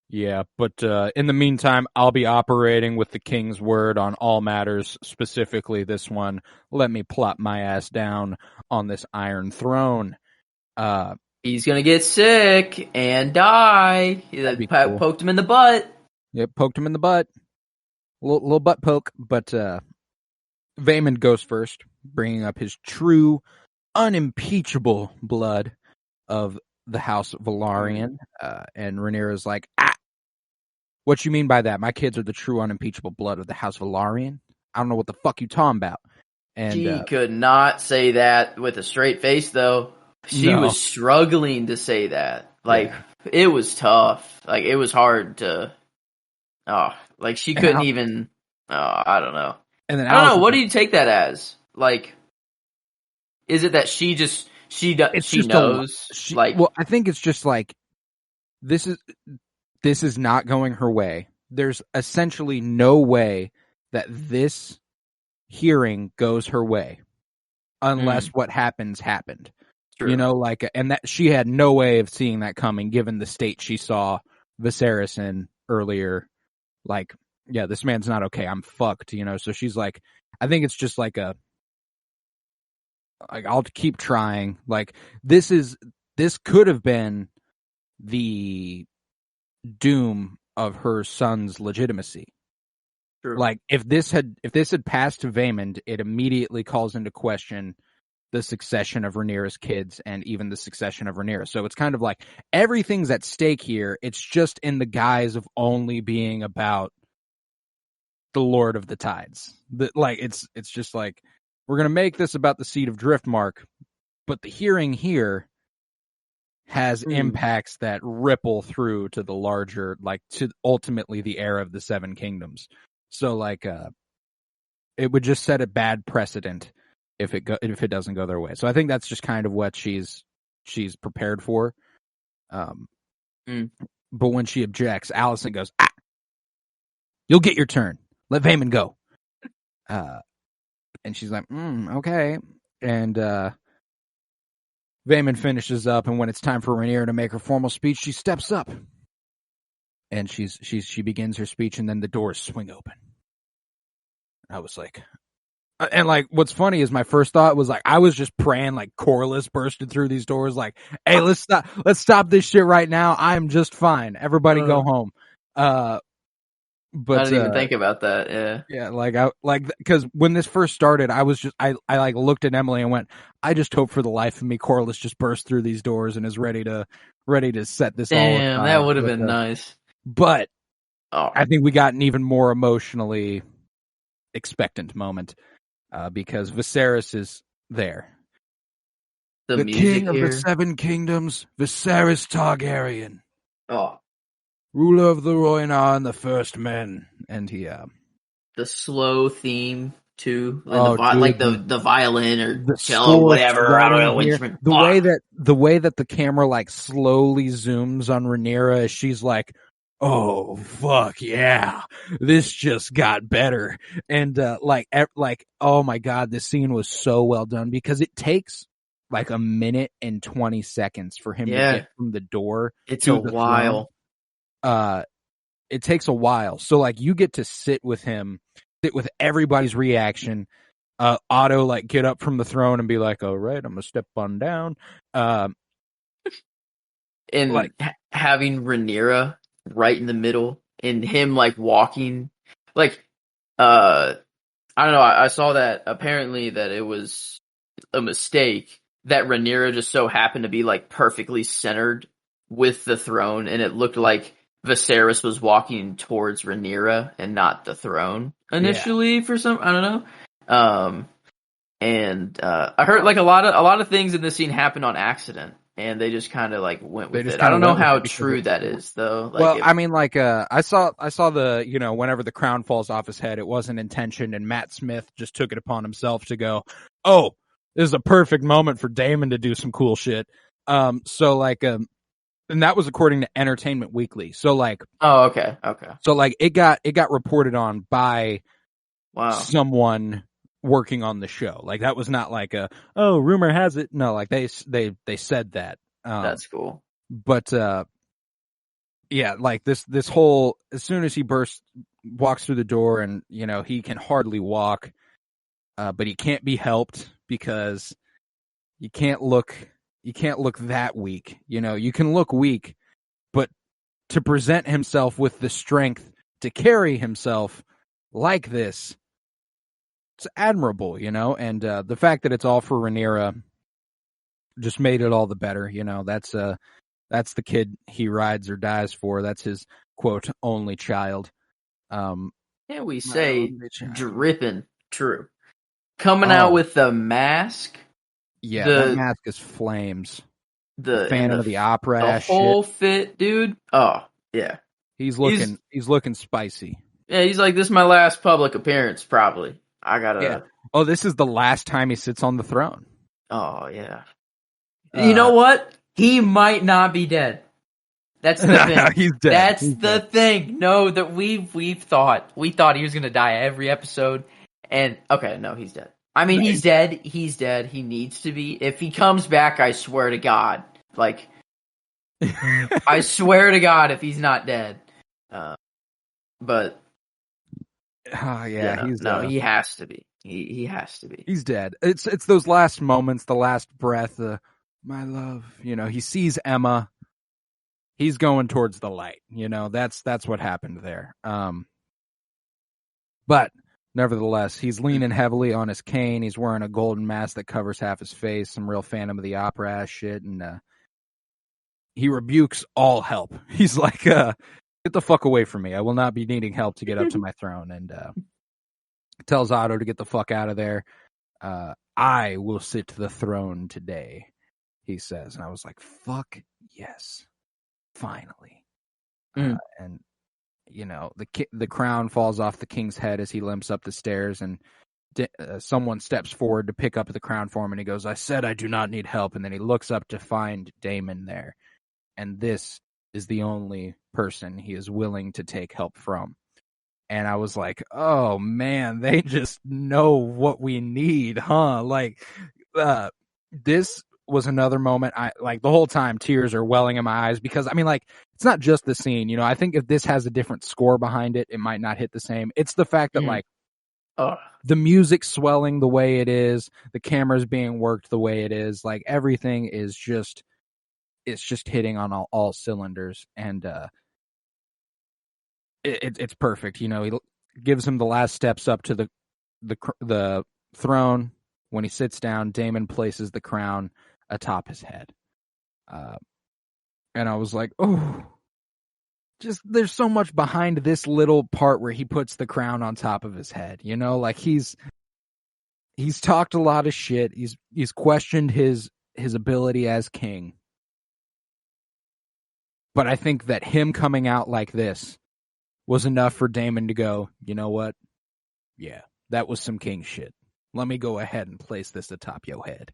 Yeah, but in the meantime, I'll be operating with the king's word on all matters, specifically this one. Let me plop my ass down on this iron throne. He's going to get sick and die. Cool. Poked him in the butt. Yep, poked him in the butt. Little butt poke, but Vaemond goes first, bringing up his true, unimpeachable blood of the House Velaryon. And Rhaenyra's like, what you mean by that? My kids are the true, unimpeachable blood of the House Velaryon? I don't know what the fuck you talking about. And she could not say that with a straight face, though. She was struggling to say that. Like, it was tough. Like, it was hard to... like she couldn't even. I don't know. And then I don't know. What do you take that as? Like, is it that she knows? Well, I think it's just like this is not going her way. There's essentially no way that this hearing goes her way unless what happened. True. You know, like, and that she had no way of seeing that coming, given the state she saw Viserys in earlier. Like, yeah, this man's not okay. I'm fucked, you know? So she's like, I think it's just like I'll keep trying. Like, this could have been the doom of her son's legitimacy. True. Like, if this had passed to Vaemond, it immediately calls into question the succession of Rhaenyra's kids and even the succession of Rhaenyra. So it's kind of like everything's at stake here. It's just in the guise of only being about the Lord of the Tides. It's just like, we're going to make this about the seed of Driftmark, but the hearing here has impacts that ripple through to the larger, like, to ultimately the heir of the Seven Kingdoms. So like, it would just set a bad precedent if it doesn't go their way. So I think that's just kind of what she's prepared for. But when she objects, Alicent goes, you'll get your turn. Let Vaemond go. And she's like, okay. And Vaemond finishes up, and when it's time for Rhaenyra to make her formal speech, she steps up. And she begins her speech, and then the doors swing open. I was like, and like, what's funny is my first thought was like, I was just praying like Corlys bursted through these doors, like, hey, let's stop this shit right now. I'm just fine. Everybody go home. But I didn't even think about that. Yeah, because when this first started, I like looked at Emily and went, I just hope for the life of me Corlys just burst through these doors and is ready to set this all aside. Damn, that would have been nice. But I think we got an even more emotionally expectant moment because Viserys is there. The king of the Seven Kingdoms, Viserys Targaryen. Ruler of the Rhoynar and the First Men. And he the slow theme too, the violin or the cello, whatever. I don't know which the way that the camera like slowly zooms on Rhaenyra as she's like, oh fuck yeah, this just got better. And oh my god, this scene was so well done because it takes like a minute and 20 seconds for him to get from the door. It's a while. it takes a while. So like you get to sit with him, sit with everybody's reaction. Otto like get up from the throne and be like, "All right, I'm gonna step on down." And Like having Rhaenyra right in the middle, and him like walking, like I don't know. I saw that apparently that it was a mistake that Rhaenyra just so happened to be like perfectly centered with the throne, and it looked like Viserys was walking towards Rhaenyra and not the throne initially for some, I don't know. And I heard like a lot of things in this scene happened on accident, and they just kind of like went with it. I don't know how true that is though. Like, well, I mean, like I saw the, you know, whenever the crown falls off his head, it wasn't intentioned, and Matt Smith just took it upon himself to go, "Oh, this is a perfect moment for Daemon to do some cool shit." So like and that was according to Entertainment Weekly. So like, oh, okay. So like it got reported on by someone working on the show. Like that was not like rumor has it. No, like they said that. That's cool. But yeah, like this whole, as soon as he walks through the door, and you know he can hardly walk, but he can't be helped because you can't look that weak. You know, you can look weak, but to present himself with the strength to carry himself like this, it's admirable, you know. And the fact that it's all for Rhaenyra just made it all the better. You know, that's the kid he rides or dies for. That's his quote only child. Yeah, we say dripping true. Coming out with the mask. Yeah, that mask is flames. The Phantom of the Opera, the whole fit, dude. Oh yeah, he's looking spicy. Yeah, he's like, this is my last public appearance, probably. I gotta. Yeah. Oh, this is the last time he sits on the throne. Oh yeah. You know what? He might not be dead. That's the thing. No, he's dead. That's the thing. No, that we thought he was gonna die every episode, and okay, no, he's dead. I mean, he's dead. He's dead. He needs to be. If he comes back, I swear to God, like, I swear to God, if he's not dead. But. Oh yeah, he has to be. He has to be. He's dead. It's those last moments, the last breath, my love. You know, he sees Emma. He's going towards the light. You know, that's what happened there. But nevertheless, he's leaning heavily on his cane. He's wearing a golden mask that covers half his face, some real Phantom of the Opera ass shit, and he rebukes all help. He's like, get the fuck away from me. I will not be needing help to get up to my throne. And tells Otto to get the fuck out of there. I will sit to the throne today, he says. And I was like, fuck yes. Finally. And, you know, the crown falls off the king's head as he limps up the stairs, and someone steps forward to pick up the crown for him, and he goes, I said I do not need help. And then he looks up to find Daemon there. And this is the only person he is willing to take help from. And I was like, oh man, they just know what we need, huh? Like, this was another moment. I like the whole time tears are welling in my eyes, because I mean, like, it's not just the scene, you know. I think if this has a different score behind it, it might not hit the same. It's the fact that like the music swelling the way it is, the camera's being worked the way it is, like everything is just, it's just hitting on all cylinders, and it's perfect. You know, he gives him the last steps up to the throne. When he sits down, Daemon places the crown atop his head. And I was like, oh, just there's so much behind this little part where he puts the crown on top of his head. You know, like he's talked a lot of shit. He's questioned his ability as king. But I think that him coming out like this was enough for Daemon to go, you know what? Yeah, that was some king shit. Let me go ahead and place this atop your head.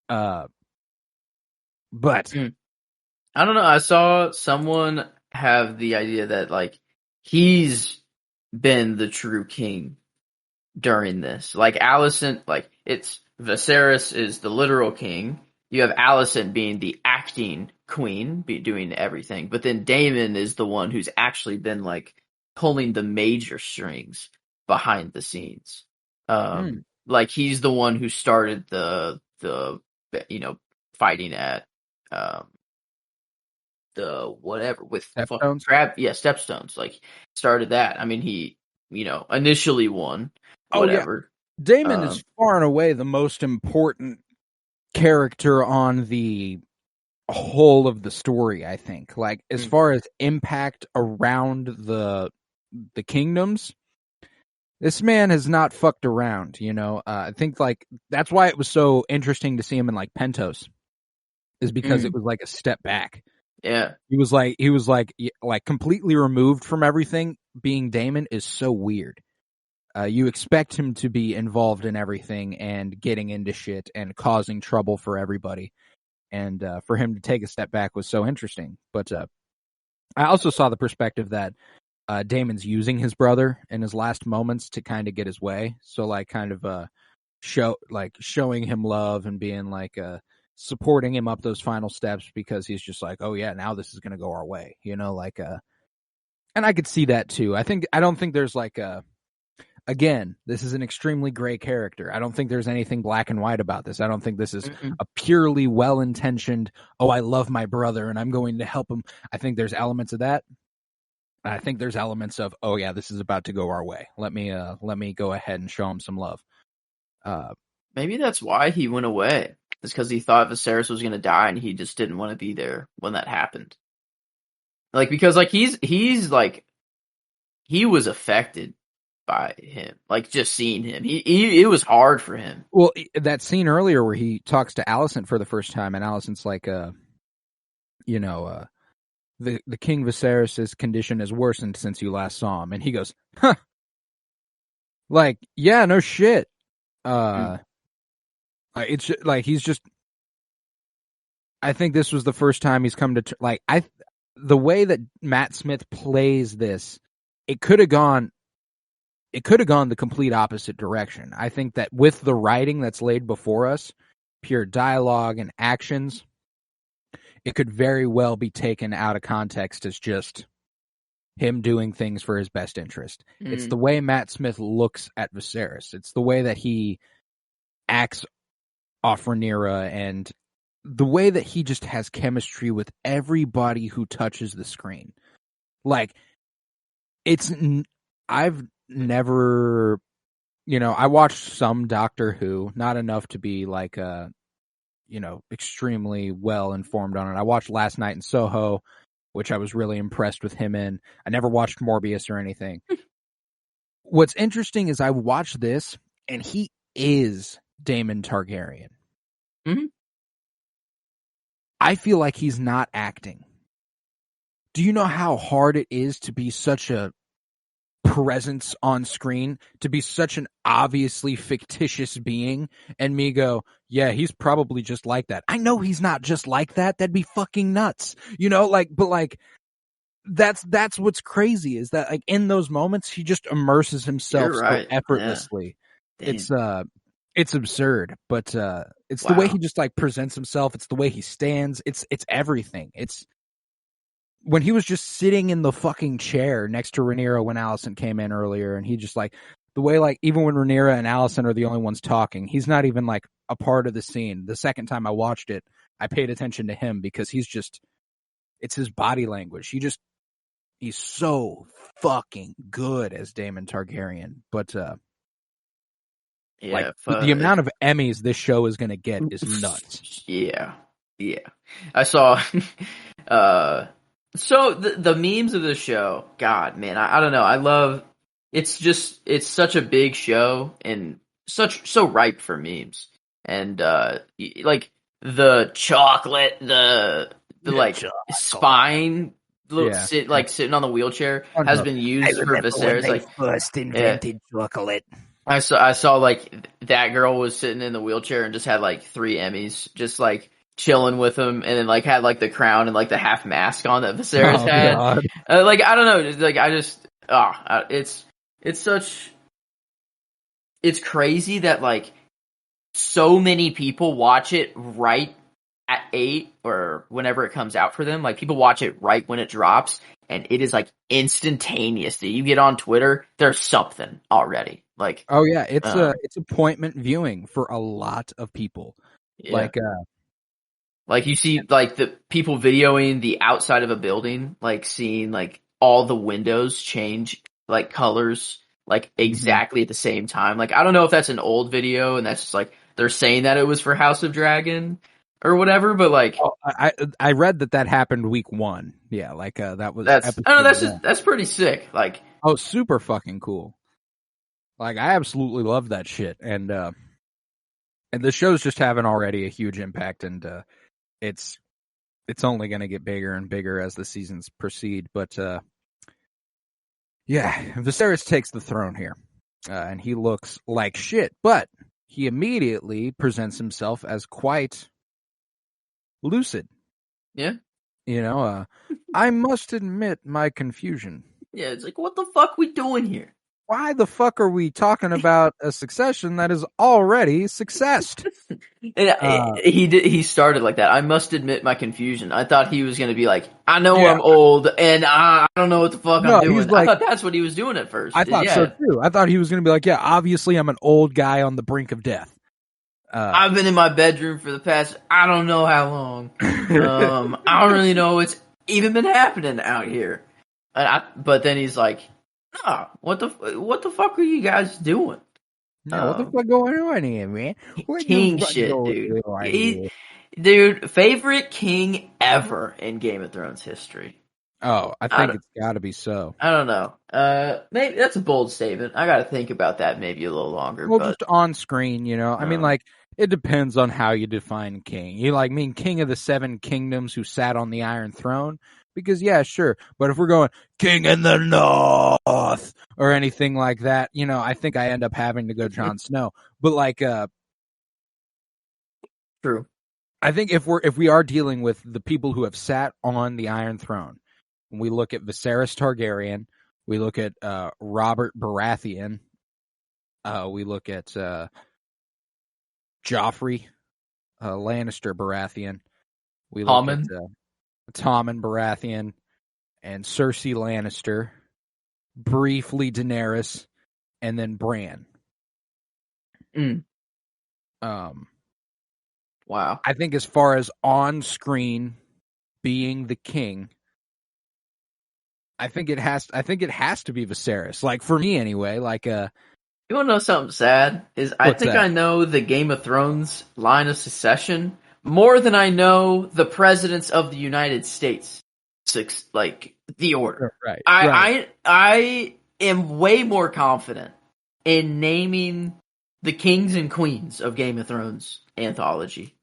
But I don't know. I saw someone have the idea that like he's been the true king during this. Like Alicent, like it's Viserys is the literal king, you have Alicent being the acting queen, doing everything, but then Daemon is the one who's actually been like pulling the major strings behind the scenes. Like he's the one who started the fighting at um the whatever with Stepstones? Stepstones. Like started that. I mean, he initially won Oh yeah, whatever. Damon is far and away the most important character on the whole of the story, I think. Like, as far as impact around the kingdoms, this man has not fucked around, you know? I think, like, that's why it was so interesting to see him in, like, Pentos, is because it was, like, a step back. Yeah. He was completely removed from everything. Being Daemon is so weird. You expect him to be involved in everything and getting into shit and causing trouble for everybody. And for him to take a step back was so interesting. But I also saw the perspective that Daemon's using his brother in his last moments to kind of get his way. So like kind of showing him love and being like supporting him up those final steps, because he's just like, oh yeah, now this is going to go our way, you know, like and I could see that too. I don't think there's like again, this is an extremely gray character. I don't think there's anything black and white about this. I don't think this is a purely well-intentioned, oh, I love my brother and I'm going to help him. I think there's elements of that. I think there's elements of, oh yeah, this is about to go our way. Let me go ahead and show him some love. Maybe that's why he went away. It's because he thought Viserys was going to die and he just didn't want to be there when that happened. Like, because like he's like, he was affected by him, like just seeing him. It was hard for him. Well, that scene earlier where he talks to Alicent for the first time, and Alicent's like, the King Viserys's condition has worsened since you last saw him, and he goes, huh, like, yeah, no shit. It's like he's just. I think this was the first time he's come to the way that Matt Smith plays this, it could have gone the complete opposite direction. I think that with the writing that's laid before us, pure dialogue and actions, it could very well be taken out of context as just him doing things for his best interest. It's the way Matt Smith looks at Viserys. It's the way that he acts off Rhaenyra, and the way that he just has chemistry with everybody who touches the screen. Like, I've never, I watched some Doctor Who, not enough to be like, extremely well informed on it. I watched Last Night in Soho, which I was really impressed with him in. I never watched Morbius or anything. What's interesting is I watched this, and he is Daemon Targaryen. I feel like he's not acting. Do you know how hard it is to be such a presence on screen, to be such an obviously fictitious being, and me go, yeah, he's probably just like that. I know he's not just like that. That'd be fucking nuts. But that's what's crazy, is that like in those moments he just immerses himself so effortlessly. Yeah. It's absurd, but it's the way he just like presents himself. It's the way he stands. It's everything. It's when he was just sitting in the fucking chair next to Rhaenyra when Alicent came in earlier, and he just like the way, like, even when Rhaenyra and Alicent are the only ones talking, he's not even like a part of the scene. The second time I watched it, I paid attention to him because it's his body language. He's so fucking good as Daemon Targaryen, but the amount of Emmys this show is going to get is nuts. Yeah. I saw. So the memes of the show, God, man, I don't know. I love. It's such a big show and so ripe for memes, and like the chocolate, the like chocolate spine. Sitting on the wheelchair has been used for Viserys. When they first invented chocolate. I saw like that girl was sitting in the wheelchair and just had like 3 Emmys, just like chilling with him, and then like had like the crown and like the half mask on that Viserys had. Like, I don't know, like I just it's crazy that like so many people watch it right at 8 or whenever it comes out for them, like people watch it right when it drops, and it is like instantaneous. You get on Twitter, there's something already. Like, oh yeah, it's appointment viewing for a lot of people. yeah. Like you see like the people videoing the outside of a building, like seeing like all the windows change like colors like exactly at the same time. Like I don't know if that's an old video and that's just like they're saying that it was for House of Dragon or whatever, but like I read that happened week 1. Yeah, like that was I don't know, episode 1. that's pretty sick. Like, oh, super fucking cool. Like I absolutely love that shit, and the show's just having already a huge impact, and it's only going to get bigger and bigger as the seasons proceed. But yeah, Viserys takes the throne here, and he looks like shit, but he immediately presents himself as quite lucid. yeah. You know, I must admit my confusion. Yeah, it's like what the fuck we doing here? Why the fuck are we talking about a succession that is already successed? And he started like that. I must admit my confusion. I thought he was going to be like, I know I'm old and I don't know what the fuck I'm doing. Like, I thought that's what he was doing at first. I thought so too. I thought he was going to be like, yeah, obviously I'm an old guy on the brink of death. I've been in my bedroom for the past, I don't know how long. I don't really know what's even been happening out here. But then he's like, nah, what the fuck are you guys doing? No, what the fuck going on here, man? King shit, dude. Dude, favorite king ever in Game of Thrones history. Oh, I think it's got to be so. I don't know. Maybe that's a bold statement. I got to think about that maybe a little longer. Well, but, just on screen, you know. I mean, like, it depends on how you define king. You like mean king of the 7 kingdoms who sat on the Iron Throne? Because yeah, sure. But if we're going king in the north or anything like that, you know, I think I end up having to go Jon Snow. But like, true. I think if we are dealing with the people who have sat on the Iron Throne, we look at Viserys Targaryen, we look at Robert Baratheon, we look at Joffrey Lannister Baratheon, we look at Tommen Baratheon, and Cersei Lannister, briefly Daenerys, and then Bran. Wow. I think as far as on screen being the king, I think it has to be Viserys. Like for me anyway, like you want to know something sad? I think I know the Game of Thrones line of succession more than I know the presidents of the United States. Like the order. Right. I am way more confident in naming the kings and queens of Game of Thrones anthology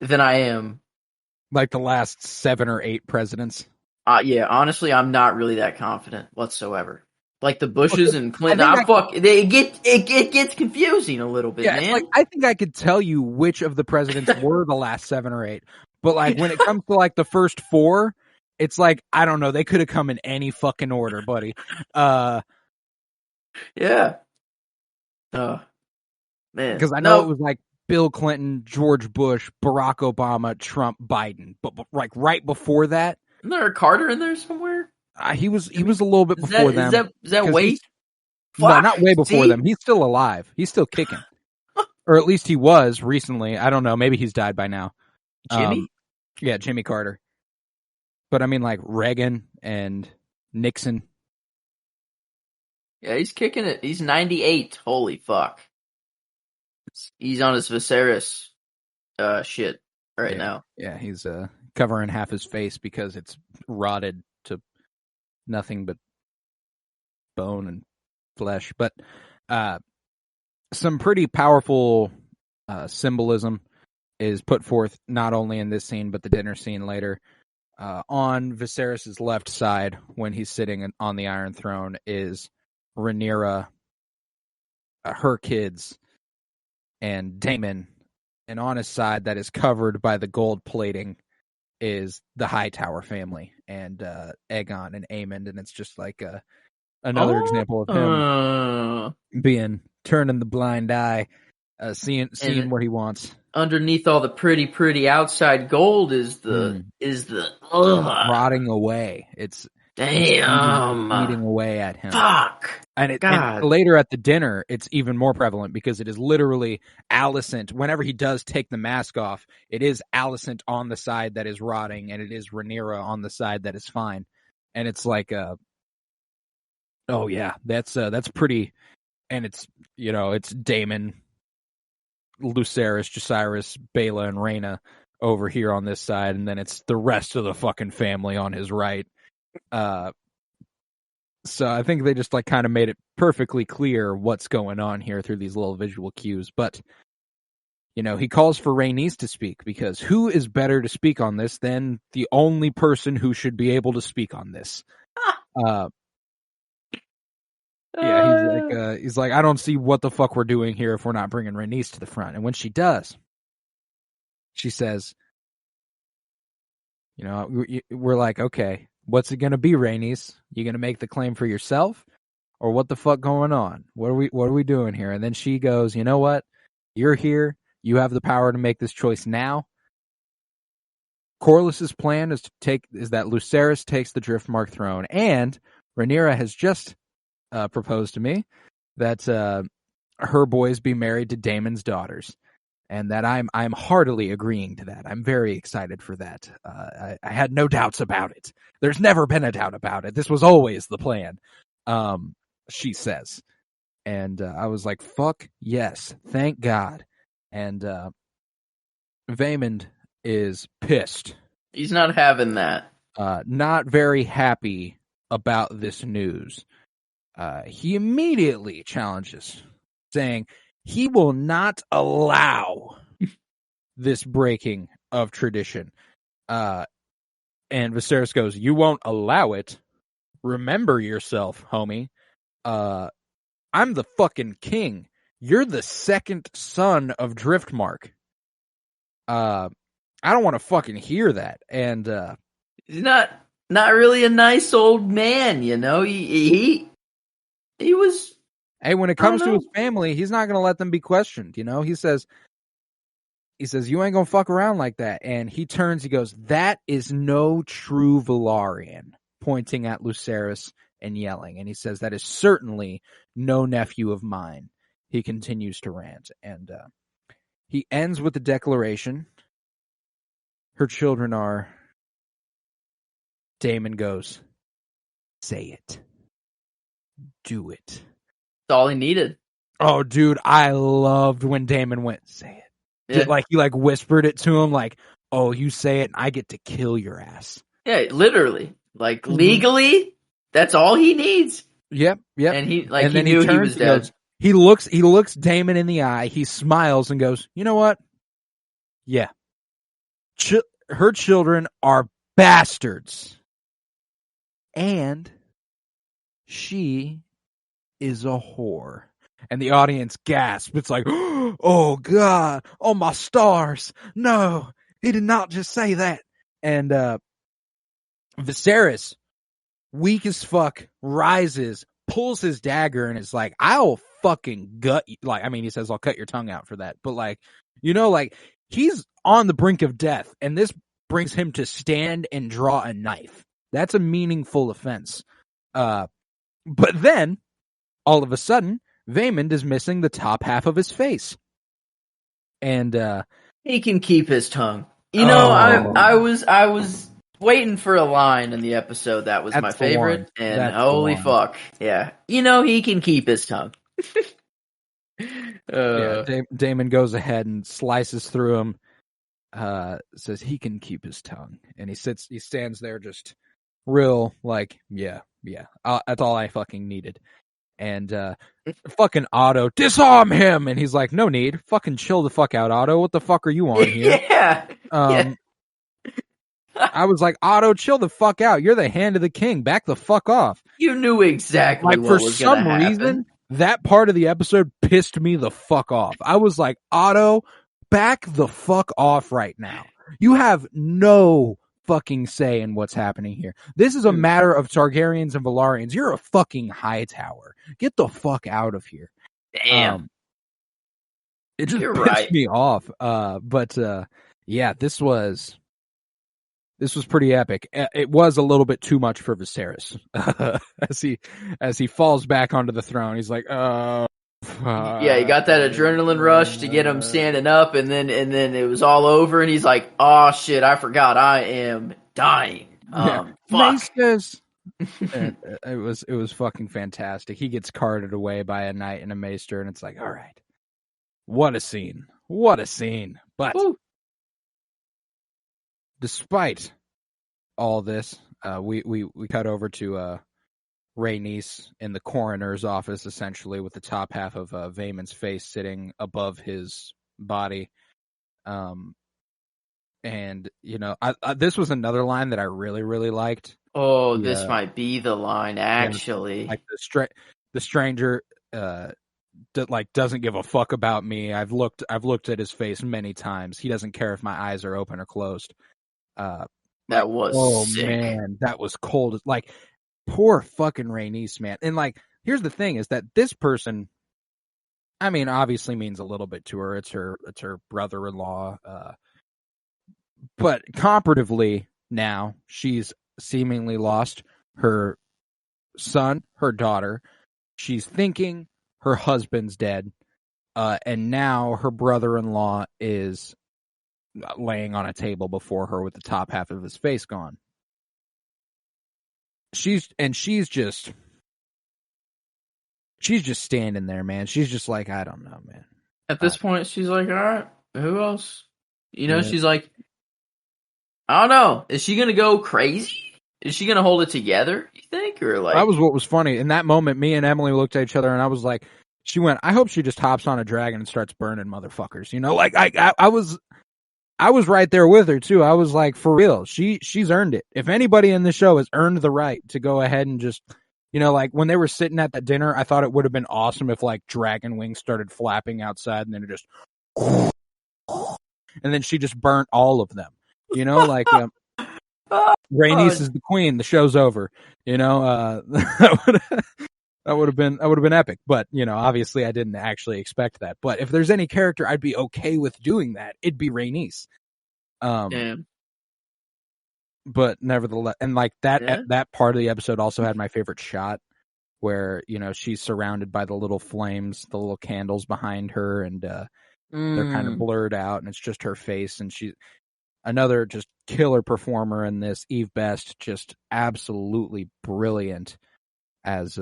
than I am like the last 7 or 8 presidents. Yeah, honestly, I'm not really that confident whatsoever. Like the Bushes and Clinton, it gets confusing a little bit, man. Like I think I could tell you which of the presidents were the last 7 or 8, but like when it comes to like the first 4, it's like I don't know. They could have come in any fucking order, buddy. Yeah. Man, because I know it was like Bill Clinton, George Bush, Barack Obama, Trump, Biden, but like right before that. Isn't there a Carter in there somewhere? He was a little bit before them. Is that way? No, not way before them. He's still alive. He's still kicking. Or at least he was recently. I don't know. Maybe he's died by now. Jimmy? Yeah, Jimmy Carter. But I mean like Reagan and Nixon. Yeah, he's kicking it. He's 98. Holy fuck. He's on his Viserys shit right now. Yeah, he's covering half his face because it's rotted to nothing but bone and flesh. But some pretty powerful symbolism is put forth not only in this scene but the dinner scene later. On Viserys' left side, when he's sitting on the Iron Throne, is Rhaenyra, her kids, and Daemon. And on his side, that is covered by the gold plating, is the Hightower family and Aegon and Aemond. And it's just like another example of him turning the blind eye. seeing what he wants. Underneath all the pretty outside gold is the rotting away. It's damn eating away at him. Fuck. And later at the dinner, it's even more prevalent because it is literally Alicent. Whenever he does take the mask off, it is Alicent on the side that is rotting, and it is Rhaenyra on the side that is fine. And it's like, oh yeah, that's pretty. And it's, it's Daemon, Lucerys, Jacaerys, Baela, and Rhaena over here on this side, and then it's the rest of the fucking family on his right. So I think they just kind of made it perfectly clear what's going on here through these little visual cues. But, he calls for Rhaenys to speak, because who is better to speak on this than the only person who should be able to speak on this? He's like, I don't see what the fuck we're doing here if we're not bringing Rhaenys to the front. And when she does, she says, we're like, okay, what's it going to be, Rhaenys? You going to make the claim for yourself, or what the fuck going on? What are we doing here? And then she goes, you know what? You're here. You have the power to make this choice now. Corlys's plan is that Lucerys takes the Driftmark throne, and Rhaenyra has just proposed to me that her boys be married to Daemon's daughters, and that I'm heartily agreeing to that. I'm very excited for that. I had no doubts about it. There's never been a doubt about it. This was always the plan, she says. And I was like, fuck yes, thank God. And Vaemond is pissed. He's not having that. Not very happy about this news. He immediately challenges, saying he will not allow this breaking of tradition. And Viserys goes, you won't allow it? Remember yourself, homie. I'm the fucking king. You're the second son of Driftmark. I don't want to fucking hear that. And he's not really a nice old man, He was. Hey, when it comes to his family, he's not going to let them be questioned. He says, you ain't going to fuck around like that. And he turns, he goes, that is no true Velaryon, pointing at Lucerys and yelling. And he says, that is certainly no nephew of mine. He continues to rant. And he ends with the declaration. Her children are. Daemon goes, say it. Do it. That's all he needed. Oh, dude, I loved when Daemon went, say it. Yeah. He whispered it to him, like, oh, you say it and I get to kill your ass. Yeah, literally. Legally, that's all he needs. Yep. And he knew he was dead. He looks Daemon in the eye, he smiles and goes, you know what? Yeah. Her children are bastards. And she is a whore. And the audience gasps. It's like, oh God, oh my stars. No, he did not just say that. And Viserys, weak as fuck, rises, pulls his dagger, and is like, I'll fucking gut you. He says, I'll cut your tongue out for that. But he's on the brink of death, and this brings him to stand and draw a knife. That's a meaningful offense. But then, all of a sudden, Vaemond is missing the top half of his face. And he can keep his tongue. I was waiting for a line in the episode that was my favorite, and holy fuck. Yeah. He can keep his tongue. Daemon goes ahead and slices through him, says he can keep his tongue. And he stands there just real yeah, that's all I fucking needed. And fucking Otto, disarm him! And he's like, no need. Fucking chill the fuck out, Otto. What the fuck are you on here? Yeah. I was like, Otto, chill the fuck out. You're the hand of the king. Back the fuck off. You knew exactly what was going to happen. For some reason, that part of the episode pissed me the fuck off. I was like, Otto, back the fuck off right now. You have no fucking say in what's happening here. This is a matter of Targaryens and Velaryons. You're a fucking Hightower. Get the fuck out of here. Damn. It just You're pissed right. me off. But yeah, this was pretty epic. It was a little bit too much for Viserys as he falls back onto the throne. He's like, Yeah, he got that adrenaline rush to get him standing up, and then it was all over, and he's like, "Oh shit, I forgot, I am dying." Fuck. Maesters. And it was fucking fantastic. He gets carted away by a knight and a maester, and it's like, all right, what a scene, what a scene. But Woo. despite all this, we cut over to Rhaenys in the coroner's office, essentially, with the top half of Vaemon's face sitting above his body. And you know, this was another line that I really, really liked. Oh, this might be the line, actually. Like the stranger doesn't give a fuck about me. I've looked at his face many times. He doesn't care if my eyes are open or closed. That was sick. Man, that was cold. Like, poor fucking Rhaenys, man. And like, here's the thing: is that this person, I mean, obviously means a little bit to her. It's her brother-in-law. But comparatively, now she's seemingly lost her son, her daughter. She's thinking her husband's dead, and now her brother-in-law is laying on a table before her with the top half of his face gone. She's just standing there, man. She's just like, I don't know, man. At this point, she's like, all right, who else? You know, she's like, I don't know. Is she going to go crazy? Is she going to hold it together, you think? Or like, that was what was funny. In that moment, me and Emily looked at each other, and I was like, she went, I hope she just hops on a dragon and starts burning motherfuckers. You know, like I was right there with her too. I was like, for real, she's earned it. If anybody in the show has earned the right to go ahead and just, you know, like when they were sitting at that dinner, I thought it would have been awesome if like dragon wings started flapping outside and then it just, and then she just burnt all of them. You know, like Rhaenys is the queen. The show's over. You know, that would have been epic. But you know, obviously, I didn't actually expect that. But if there's any character I'd be okay with doing that, it'd be Rhaenys. Damn. But nevertheless, and like that part of the episode also had my favorite shot, where you know she's surrounded by the little flames, the little candles behind her, and they're kind of blurred out, and it's just her face, and she. Another just killer performer in this. Eve Best, just absolutely brilliant as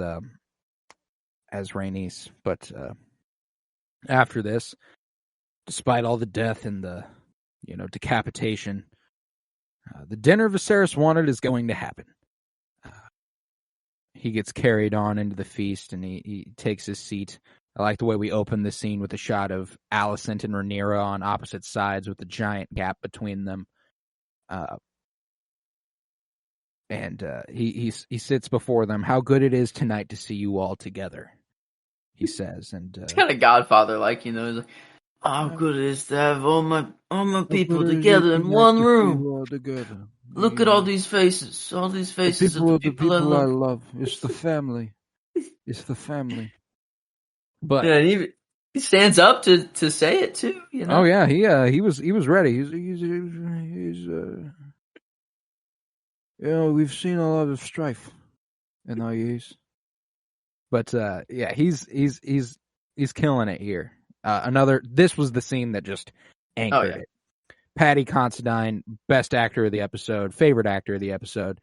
Rhaenys. But after this, despite all the death and the decapitation, the dinner Viserys wanted is going to happen. He gets carried on into the feast, and he takes his seat. I like the way we open the scene with a shot of Alicent and Rhaenyra on opposite sides with a giant gap between them. He sits before them. How good it is tonight to see you all together, he says. And it's kind of Godfather-like, you know. He's like, how good it is to have all my people together in one room. Look at all these faces. All these faces of the people I love. It's the family. It's the family. But yeah, he stands up to say it too. You know? Oh yeah, he was ready. He's we've seen a lot of strife in our years, but yeah, he's killing it here. This was the scene that just anchored it. Paddy Considine, best actor of the episode, favorite actor of the episode.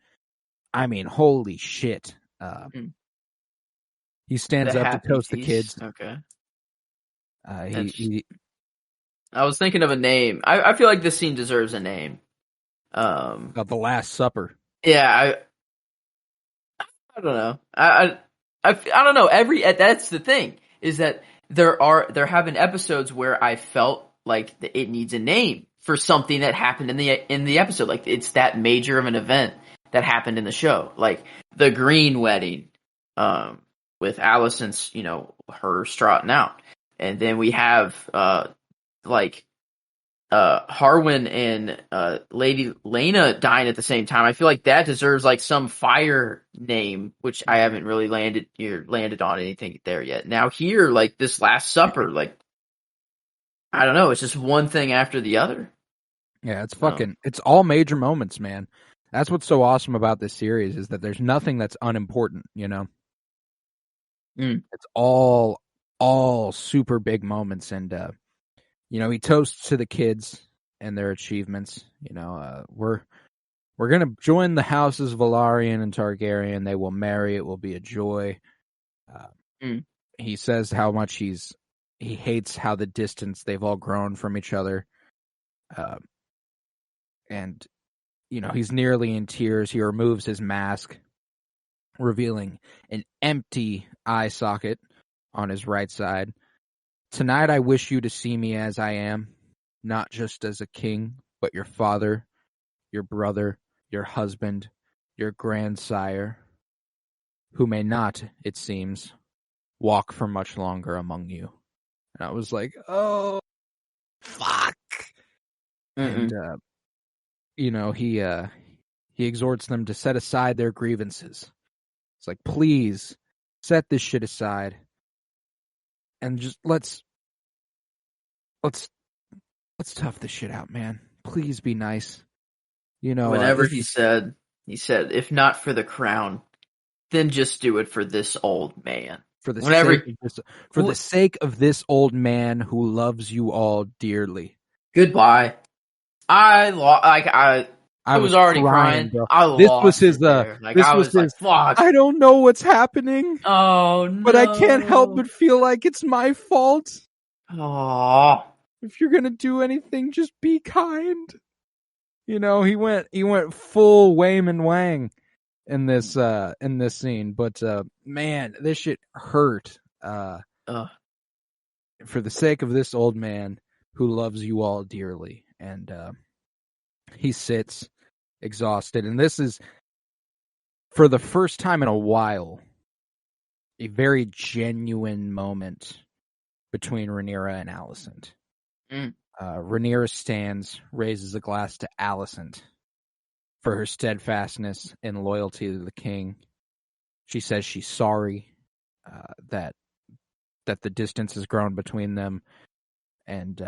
I mean, holy shit. He stands up to toast the kids. Okay. I was thinking of a name. I feel like this scene deserves a name. The Last Supper. Yeah, I don't know. I don't know. That's the thing, is that there have been episodes where I felt like it needs a name for something that happened in the episode. Like it's that major of an event that happened in the show, like the Green Wedding, with Alicent's, her strutting out. And then we have, Harwin and, Lady Lena dying at the same time. I feel like that deserves, like, some fire name, which I haven't really landed on anything there yet. Now here, like, this Last Supper, like, I don't know. It's just one thing after the other. Yeah, it's all major moments, man. That's what's so awesome about this series is that there's nothing that's unimportant, you know? It's all super big moments. And, he toasts to the kids and their achievements. We're going to join the houses Valarian and Targaryen. They will marry. It will be a joy. He says how much he hates how the distance they've all grown from each other. And, he's nearly in tears. He removes his mask, revealing an empty eye socket on his right side. Tonight I wish you to see me as I am, not just as a king, but your father, your brother, your husband, your grandsire, who may not, it seems, walk for much longer among you. And I was like, oh, fuck. And, he exhorts them to set aside their grievances. It's like, please, set this shit aside. And just let's tough this shit out, man. Please be nice. Whenever he said, if not for the crown, then just do it for this old man. For the sake of this old man who loves you all dearly. Goodbye. I was already crying. This was his. Fuck. I don't know what's happening. Oh no! But I can't help but feel like it's my fault. Oh. If you're gonna do anything, just be kind. He went full Wayman Wang in this scene. But man, this shit hurt. For the sake of this old man who loves you all dearly, and he sits exhausted, and this is, for the first time in a while, a very genuine moment between Rhaenyra and Alicent. Rhaenyra stands, raises a glass to Alicent for her steadfastness and loyalty to the king. She says she's sorry that the distance has grown between them, and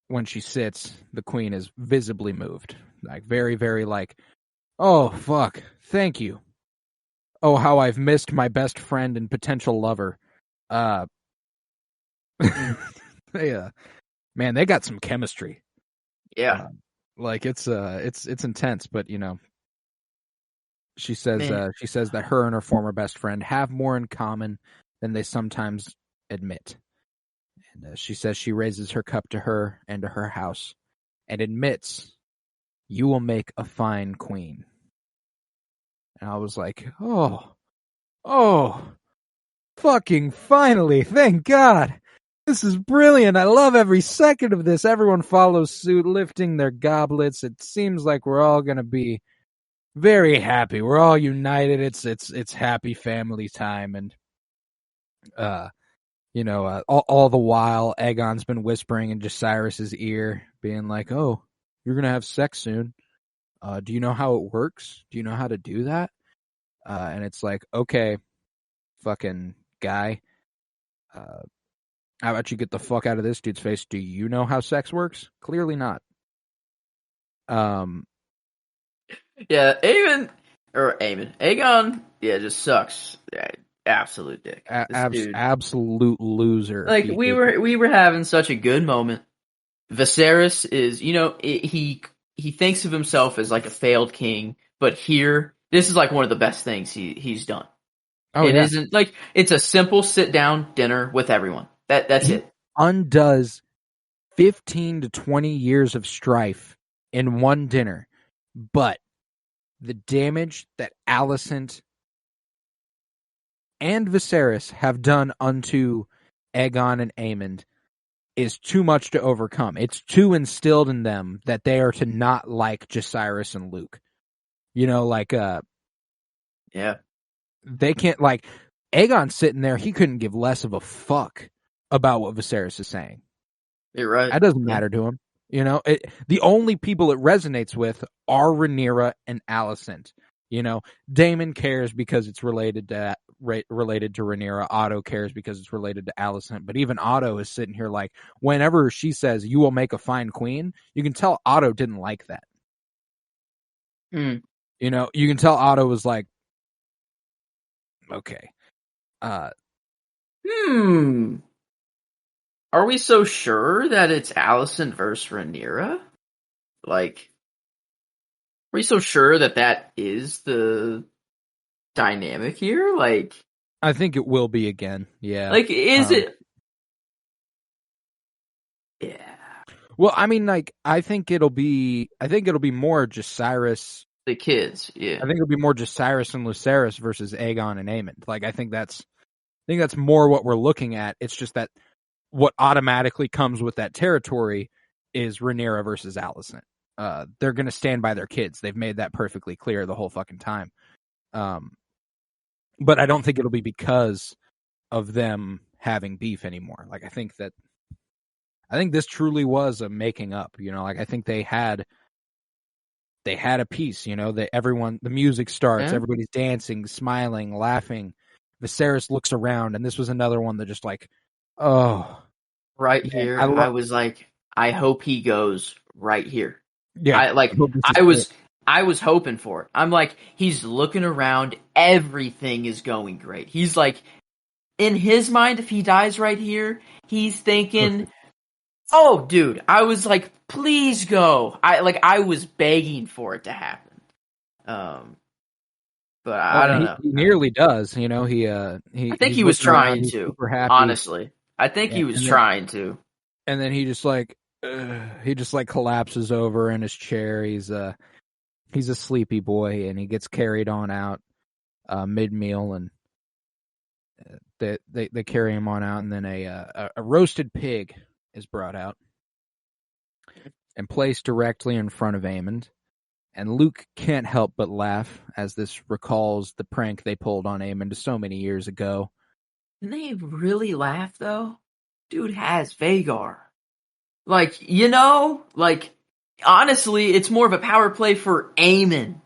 when she sits, the queen is visibly moved. Like, very, very like, oh, fuck, thank you. Oh, how I've missed my best friend and potential lover. Man, they got some chemistry. Yeah. It's intense, but, she says that her and her former best friend have more in common than they sometimes admit. And she says she raises her cup to her and to her house and admits, you will make a fine queen. And I was like, oh, fucking finally, thank God. This is brilliant. I love every second of this. Everyone follows suit, lifting their goblets. It seems like we're all going to be very happy. We're all united. It's happy family time. And, all the while, Aegon's been whispering in Jaehaerys' ear, being like, oh, you're going to have sex soon. Do you know how it works? Do you know how to do that? And it's like, okay, fucking guy, how about you get the fuck out of this dude's face? Do you know how sex works? Clearly not. Yeah, Aegon, yeah, just sucks. Yeah, absolute dick. Absolute loser. Like, we were having such a good moment. Viserys is, he thinks of himself as like a failed king, but here, this is like one of the best things he's done. It isn't like, it's a simple sit down dinner with everyone. That's it. Undoes 15 to 20 years of strife in one dinner, but the damage that Alicent and Viserys have done unto Aegon and Aemond is too much to overcome. It's too instilled in them that they are to not like Jaehaerys and Luke. Yeah. They can't, like, Aegon's sitting there, he couldn't give less of a fuck about what Viserys is saying. You're right. That doesn't matter to him. The only people it resonates with are Rhaenyra and Alicent. Damon cares because it's related to Rhaenyra. Otto cares because it's related to Alicent. But even Otto is sitting here like, whenever she says, "You will make a fine queen," you can tell Otto didn't like that. Mm. You can tell Otto was like, okay. Are we so sure that it's Alicent versus Rhaenyra? Like, are we so sure that is the dynamic here? Like, I think it will be again. Yeah. like, is it? Yeah. Well, I mean, like, I think it'll be more just Cyrus. The kids, yeah. I think it'll be more just Cyrus and Lucerys versus Aegon and Aemond. Like, I think that's more what we're looking at. It's just that what automatically comes with that territory is Rhaenyra versus Alicent. They're going to stand by their kids. They've made that perfectly clear the whole fucking time. But I don't think it'll be because of them having beef anymore. Like, I think this truly was a making up, like I think they had a piece, the music starts, everybody's dancing, smiling, laughing. Viserys looks around, and this was another one that just like, oh. Right here, I was like, I hope he goes right here. Yeah. I was hoping for it. I'm like, he's looking around, everything is going great. He's like, in his mind, if he dies right here, he's thinking, oh, dude, I was like, please go. I was begging for it to happen. But I don't know. He nearly does, I think he was trying to, honestly. I think he was trying to. And then he just like collapses over in his chair. He's a sleepy boy, and he gets carried on out mid-meal, and they carry him on out, and then a roasted pig is brought out and placed directly in front of Aemond. And Luke can't help but laugh as this recalls the prank they pulled on Aemond so many years ago. Can they really laugh, though? Dude has Vhagar. Honestly, it's more of a power play for Aemon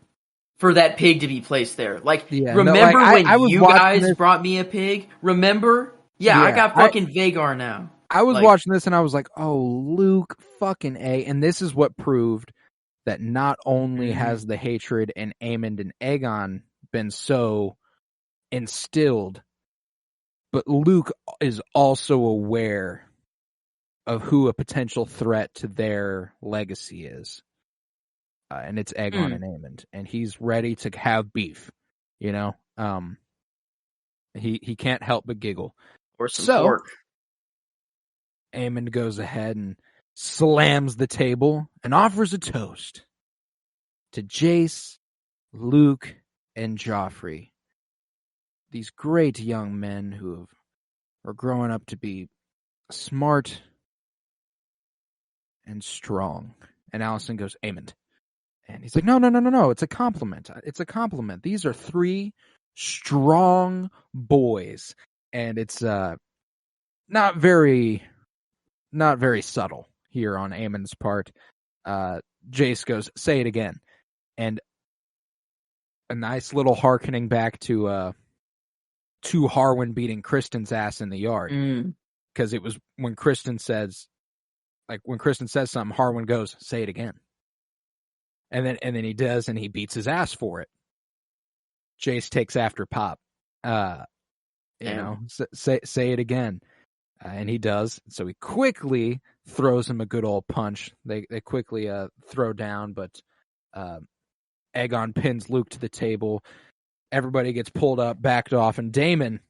for that pig to be placed there. Remember when you guys brought me a pig? Remember? Yeah, I got fucking Vhagar now. I was watching this and I was like, oh, Luke fucking A. And this is what proved that not only has the hatred in Aemond and Aegon been so instilled, but Luke is also aware of who a potential threat to their legacy is. And it's Aegon and Aemond. And he's ready to have beef, He can't help but giggle. Or some pork. Aemond goes ahead and slams the table and offers a toast to Jace, Luke, and Joffrey. These great young men who are growing up to be smart and strong. And Alicent goes, Aemond. And he's like, no, it's a compliment. It's a compliment. These are 3 strong boys. And it's not very subtle here on Aemon's part. Jace goes, say it again. And a nice little hearkening back to Harwin beating Kristen's ass in the yard. Because it was when Kristen says something, Harwin goes, say it again. And then he does, and he beats his ass for it. Jace takes after Pop. Say it again. And he does. So he quickly throws him a good old punch. They quickly throw down, but Aegon pins Luke to the table. Everybody gets pulled up, backed off, and Daemon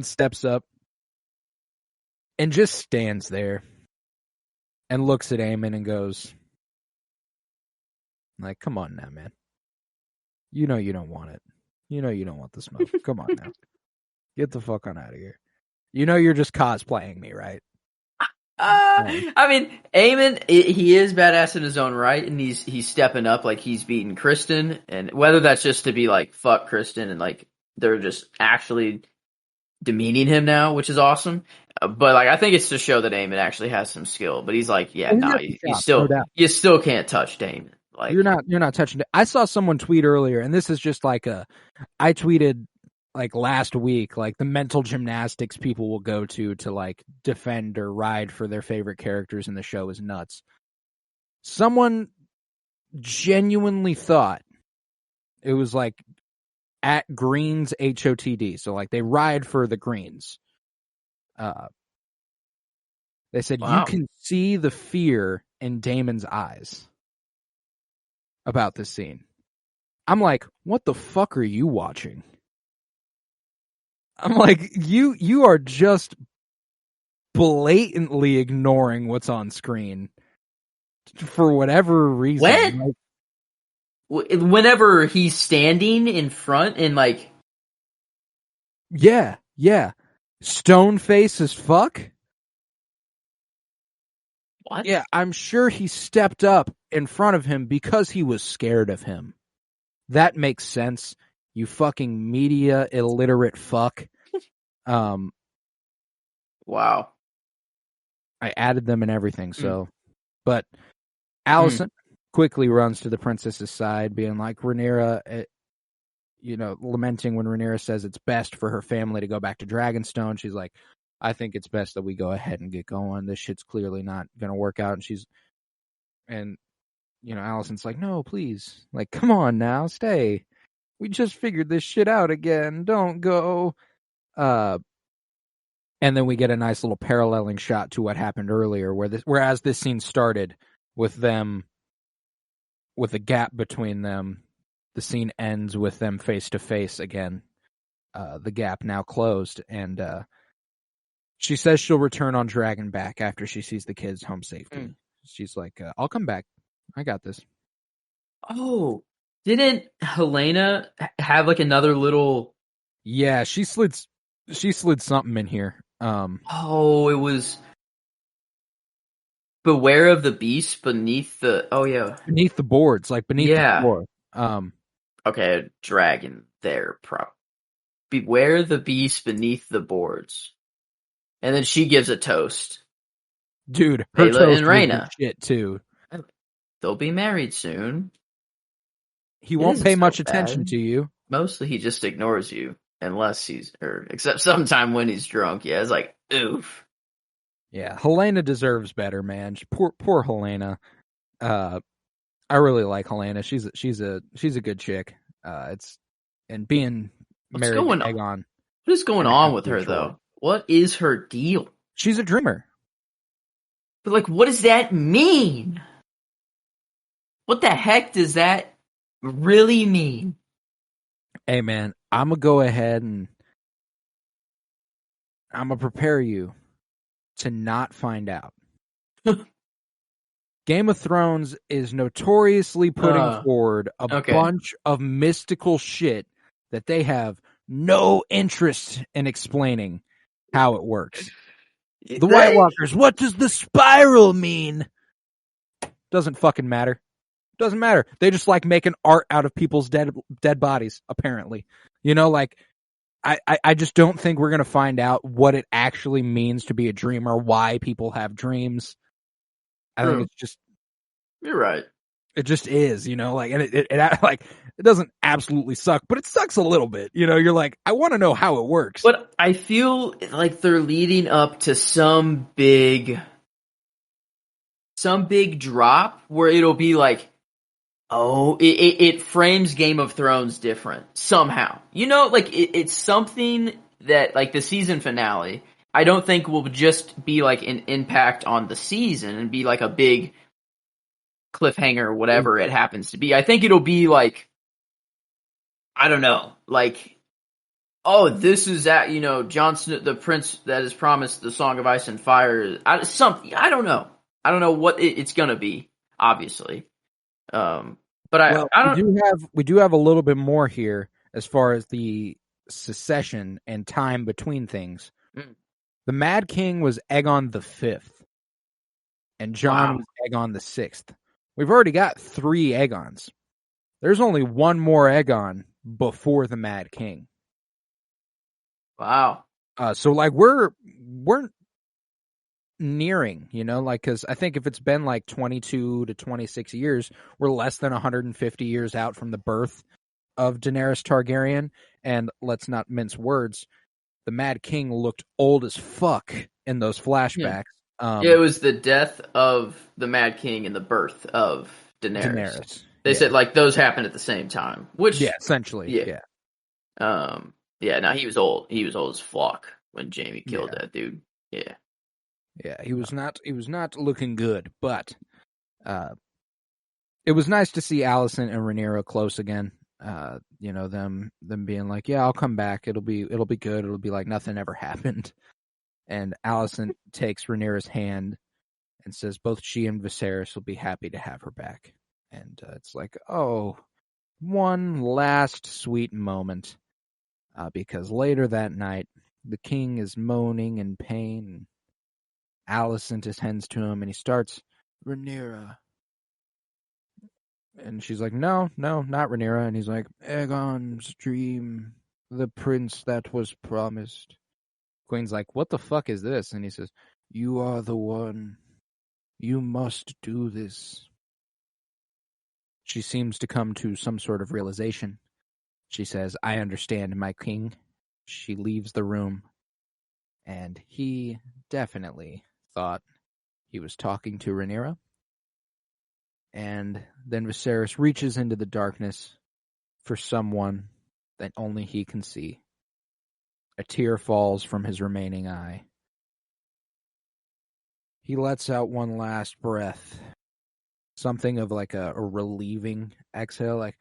steps up and just stands there and looks at Aemon and goes, like, come on now, man. You know you don't want it. You know you don't want the smoke. Come on now. Get the fuck on out of here. You know you're just cosplaying me, right? I mean, Aemon, he is badass in his own right, and he's stepping up, like he's beating Kristen, and whether that's just to be like, fuck Kristen, and like they're just actually demeaning him now, which is awesome. But like, I think it's to show that Damon actually has some skill. But he's like, yeah, Well, he no, has you the chops, no doubt. still can't touch Damon. Like, You're not touching it. I saw someone tweet earlier, and this is just like I tweeted like last week, like the mental gymnastics people will go to like defend or ride for their favorite characters in the show is nuts. Someone genuinely thought it was like at Greens HOTD, so like they ride for the Greens. They said wow. you can see the fear in Damon's eyes about this scene. I'm like, what the fuck are you watching? I'm like, you are just blatantly ignoring what's on screen for whatever reason. Whenever he's standing in front and like, Yeah. Stone face as fuck. what? Yeah, I'm sure he stepped up in front of him because he was scared of him. That makes sense. You fucking media illiterate fuck. Wow. I added them and everything, so. But Allison quickly runs to the princess's side, being like, Rhaenyra, lamenting when Rhaenyra says it's best for her family to go back to Dragonstone. She's like, I think it's best that we go ahead and get going. This shit's clearly not going to work out. And Allison's like, no, please. Like, come on now, stay. We just figured this shit out again. Don't go. And then we get a nice little paralleling shot to what happened earlier, whereas this scene started with them, with a gap between them, the scene ends with them face to face again. The gap now closed, and she says she'll return on Dragonback after she sees the kids home safely. She's like, I'll come back. I got this. Oh, didn't Helena have like another little? Yeah, she slid something in here. Oh, it was beware of the beast beneath the. Oh yeah, beneath the boards, like beneath the floor. Okay, a dragon there. Beware the beast beneath the boards, and then she gives a toast. Dude, her Layla toast and Rhaena. was shit too. They'll be married soon. He won't pay much attention to you. Mostly, he just ignores you, except sometime when he's drunk. Yeah, it's like, oof. Yeah, Helena deserves better, man. Poor Helena. I really like Helena. She's a good chick. And being married to Aegon. What is going on with her though? What is her deal? She's a dreamer. But like, what does that mean? What the heck does that really mean? Hey man, I'm gonna go ahead and I'm gonna prepare you to not find out. Game of Thrones is notoriously putting forward a bunch of mystical shit that they have no interest in explaining how it works. The White Walkers, what does the spiral mean? Doesn't fucking matter. Doesn't matter. They just like making art out of people's dead bodies, apparently. Like, I just don't think we're going to find out what it actually means to be a dreamer, why people have dreams. I think it's just... You're right. It just is, like, and it doesn't absolutely suck, but it sucks a little bit. You're like, I want to know how it works. But I feel like they're leading up to some big drop where it'll be like, oh, it frames Game of Thrones different somehow. Like it's something that like the season finale, I don't think will just be like an impact on the season and be like a big cliffhanger or whatever it happens to be. I think it'll be like, I don't know, like, oh, this is that, Jon Snow, the prince that is promised the Song of Ice and Fire. Something, I don't know. I don't know what it's gonna be, obviously. But we do have a little bit more here as far as the succession and time between things. The Mad King was Aegon the Fifth, and Jon was Aegon the Sixth. We've already got 3 Aegons. There's only one more Aegon before the Mad King. Wow. So like we're nearing, like, because I think if it's been like 22 to 26 years, we're less than 150 years out from the birth of Daenerys Targaryen. And let's not mince words, the Mad King looked old as fuck in those flashbacks. It was the death of the Mad King and the birth of Daenerys. They said like those happened at the same time, which essentially, yeah. No, he was old. He was old as fuck when Jaime killed that dude. Yeah. Yeah, he was not looking good, but it was nice to see Alicent and Rhaenyra close again. Them being like, yeah, I'll come back. It'll be good. It'll be like nothing ever happened. And Alicent takes Rhaenyra's hand and says both she and Viserys will be happy to have her back. And it's like, oh, one last sweet moment. Because later that night, the king is moaning in pain. Alicent attends to him, and he starts, Rhaenyra. And she's like, no, not Rhaenyra. And he's like, Aegon's dream, the prince that was promised. Queen's like, what the fuck is this? And he says, you are the one. You must do this. She seems to come to some sort of realization. She says, I understand, my king. She leaves the room. And he definitely thought he was talking to Rhaenyra. And then Viserys reaches into the darkness for someone that only he can see. A tear falls from his remaining eye. He lets out one last breath. Something of like a relieving exhale, like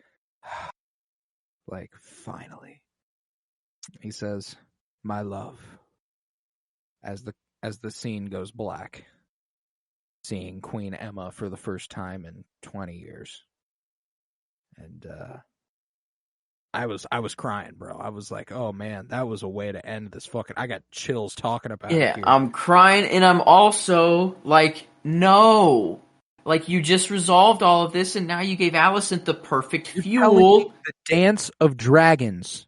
finally. He says, my love. As the scene goes black, seeing Queen Emma for the first time in 20 years. And I was crying, bro. I was like, oh man, that was a way to end this fucking... I got chills talking about it here. I'm crying, and I'm also like, no. Like, you just resolved all of this, and now you gave Alicent the perfect fuel. The Dance of Dragons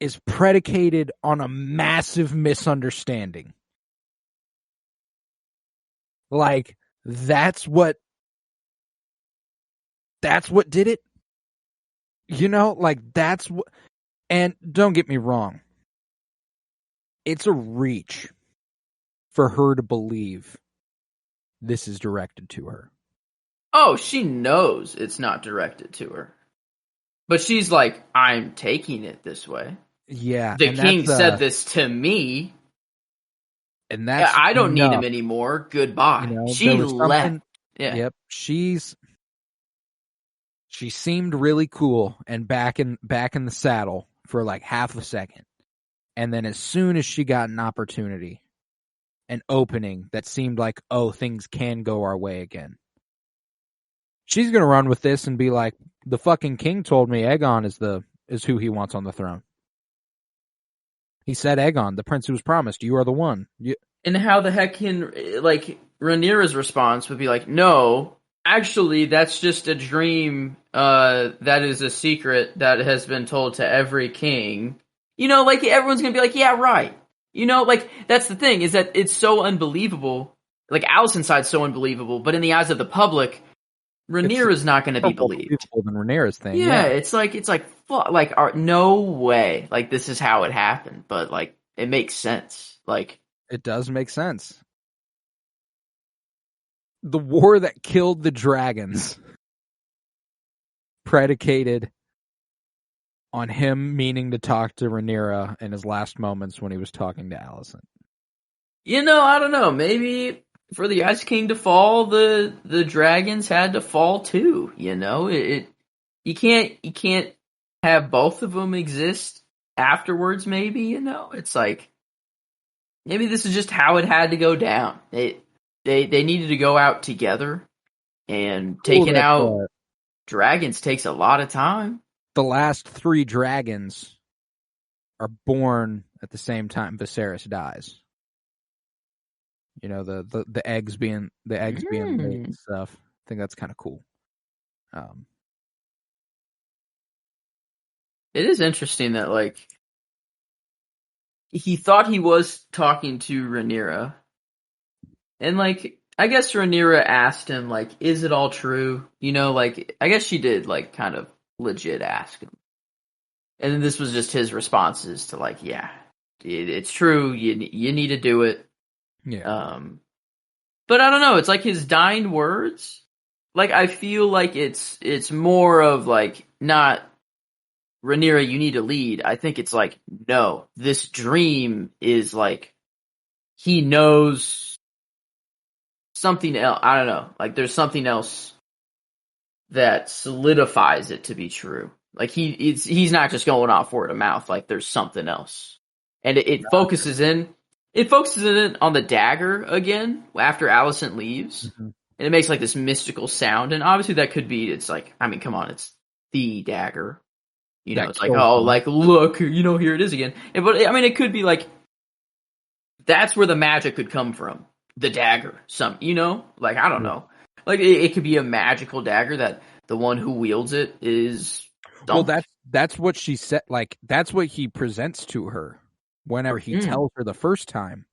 is predicated on a massive misunderstanding. Like, that's what did it. That's what, and don't get me wrong. It's a reach for her to believe this is directed to her. Oh, she knows it's not directed to her. But she's like, I'm taking it this way. Yeah. The king said this to me. And that's I don't need him anymore. Goodbye. She left. Yeah. Yep. She seemed really cool and back in the saddle for like half a second. And then as soon as she got an opportunity, an opening that seemed like, oh, things can go our way again, she's going to run with this and be like, the fucking king told me Aegon is who he wants on the throne. He said Aegon, the prince who was promised, you are the one. And how the heck can, like, Rhaenyra's response would be like, no, actually, that's just a dream that is a secret that has been told to every king. Like, everyone's going to be like, yeah, right. Like, that's the thing, is that it's so unbelievable. Like, Alicent's side's so unbelievable, but in the eyes of the public, Rhaenyra's not going to be believed. Than Rhaenyra's thing. Yeah, it's like, no way. Like, this is how it happened, but like, it makes sense. Like, it does make sense. The war that killed the dragons predicated on him meaning to talk to Rhaenyra in his last moments when he was talking to Alicent. I don't know. Maybe for the Ice King to fall, the dragons had to fall too. You can't have both of them exist afterwards. Maybe it's like maybe this is just how it had to go down. They needed to go out together, and taking out dragons takes a lot of time. The last 3 dragons are born at the same time Viserys dies. The eggs being laid and stuff. I think that's kind of cool. It is interesting that, like, he thought he was talking to Rhaenyra, and like I guess Rhaenyra asked him like, "Is it all true?" You know, like I guess she did like kind of legit ask him, and then this was just his responses to like, "Yeah, it's true. You need to do it." Yeah. But I don't know. It's like his dying words. Like I feel like it's more of like not Rhaenyra, you need to lead. I think it's like no, this dream is like he knows something else. I don't know. Like there's something else that solidifies it to be true. Like he's not just going off word of mouth. Like there's something else, and it focuses in. It focuses in on the dagger again after Alicent leaves, and it makes like this mystical sound. And obviously that could be. It's like I mean, come on, it's the dagger. You know, That it's like kills oh, them. like look, you know, here it is again. But I mean, it could be like that's where the magic could come from. The dagger, you know, like I don't know, like it could be a magical dagger that the one who wields it is. Well, that's what she said. Like that's what he presents to her whenever he tells her the first time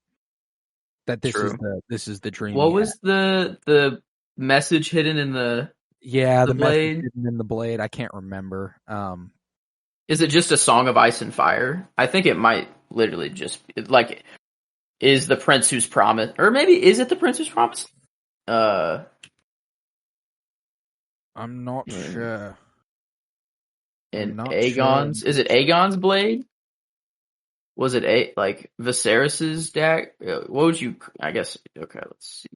that this is the dream. What was the message hidden in the the blade? message hidden in the blade? I can't remember. Is it just a song of ice and fire? I think it might literally just like is the prince who's promised, or maybe is it the prince who's promised? I'm not sure. And Aegon's is it Aegon's blade? Was it like Viserys's dagger? What would you? I guess. Okay, let's see.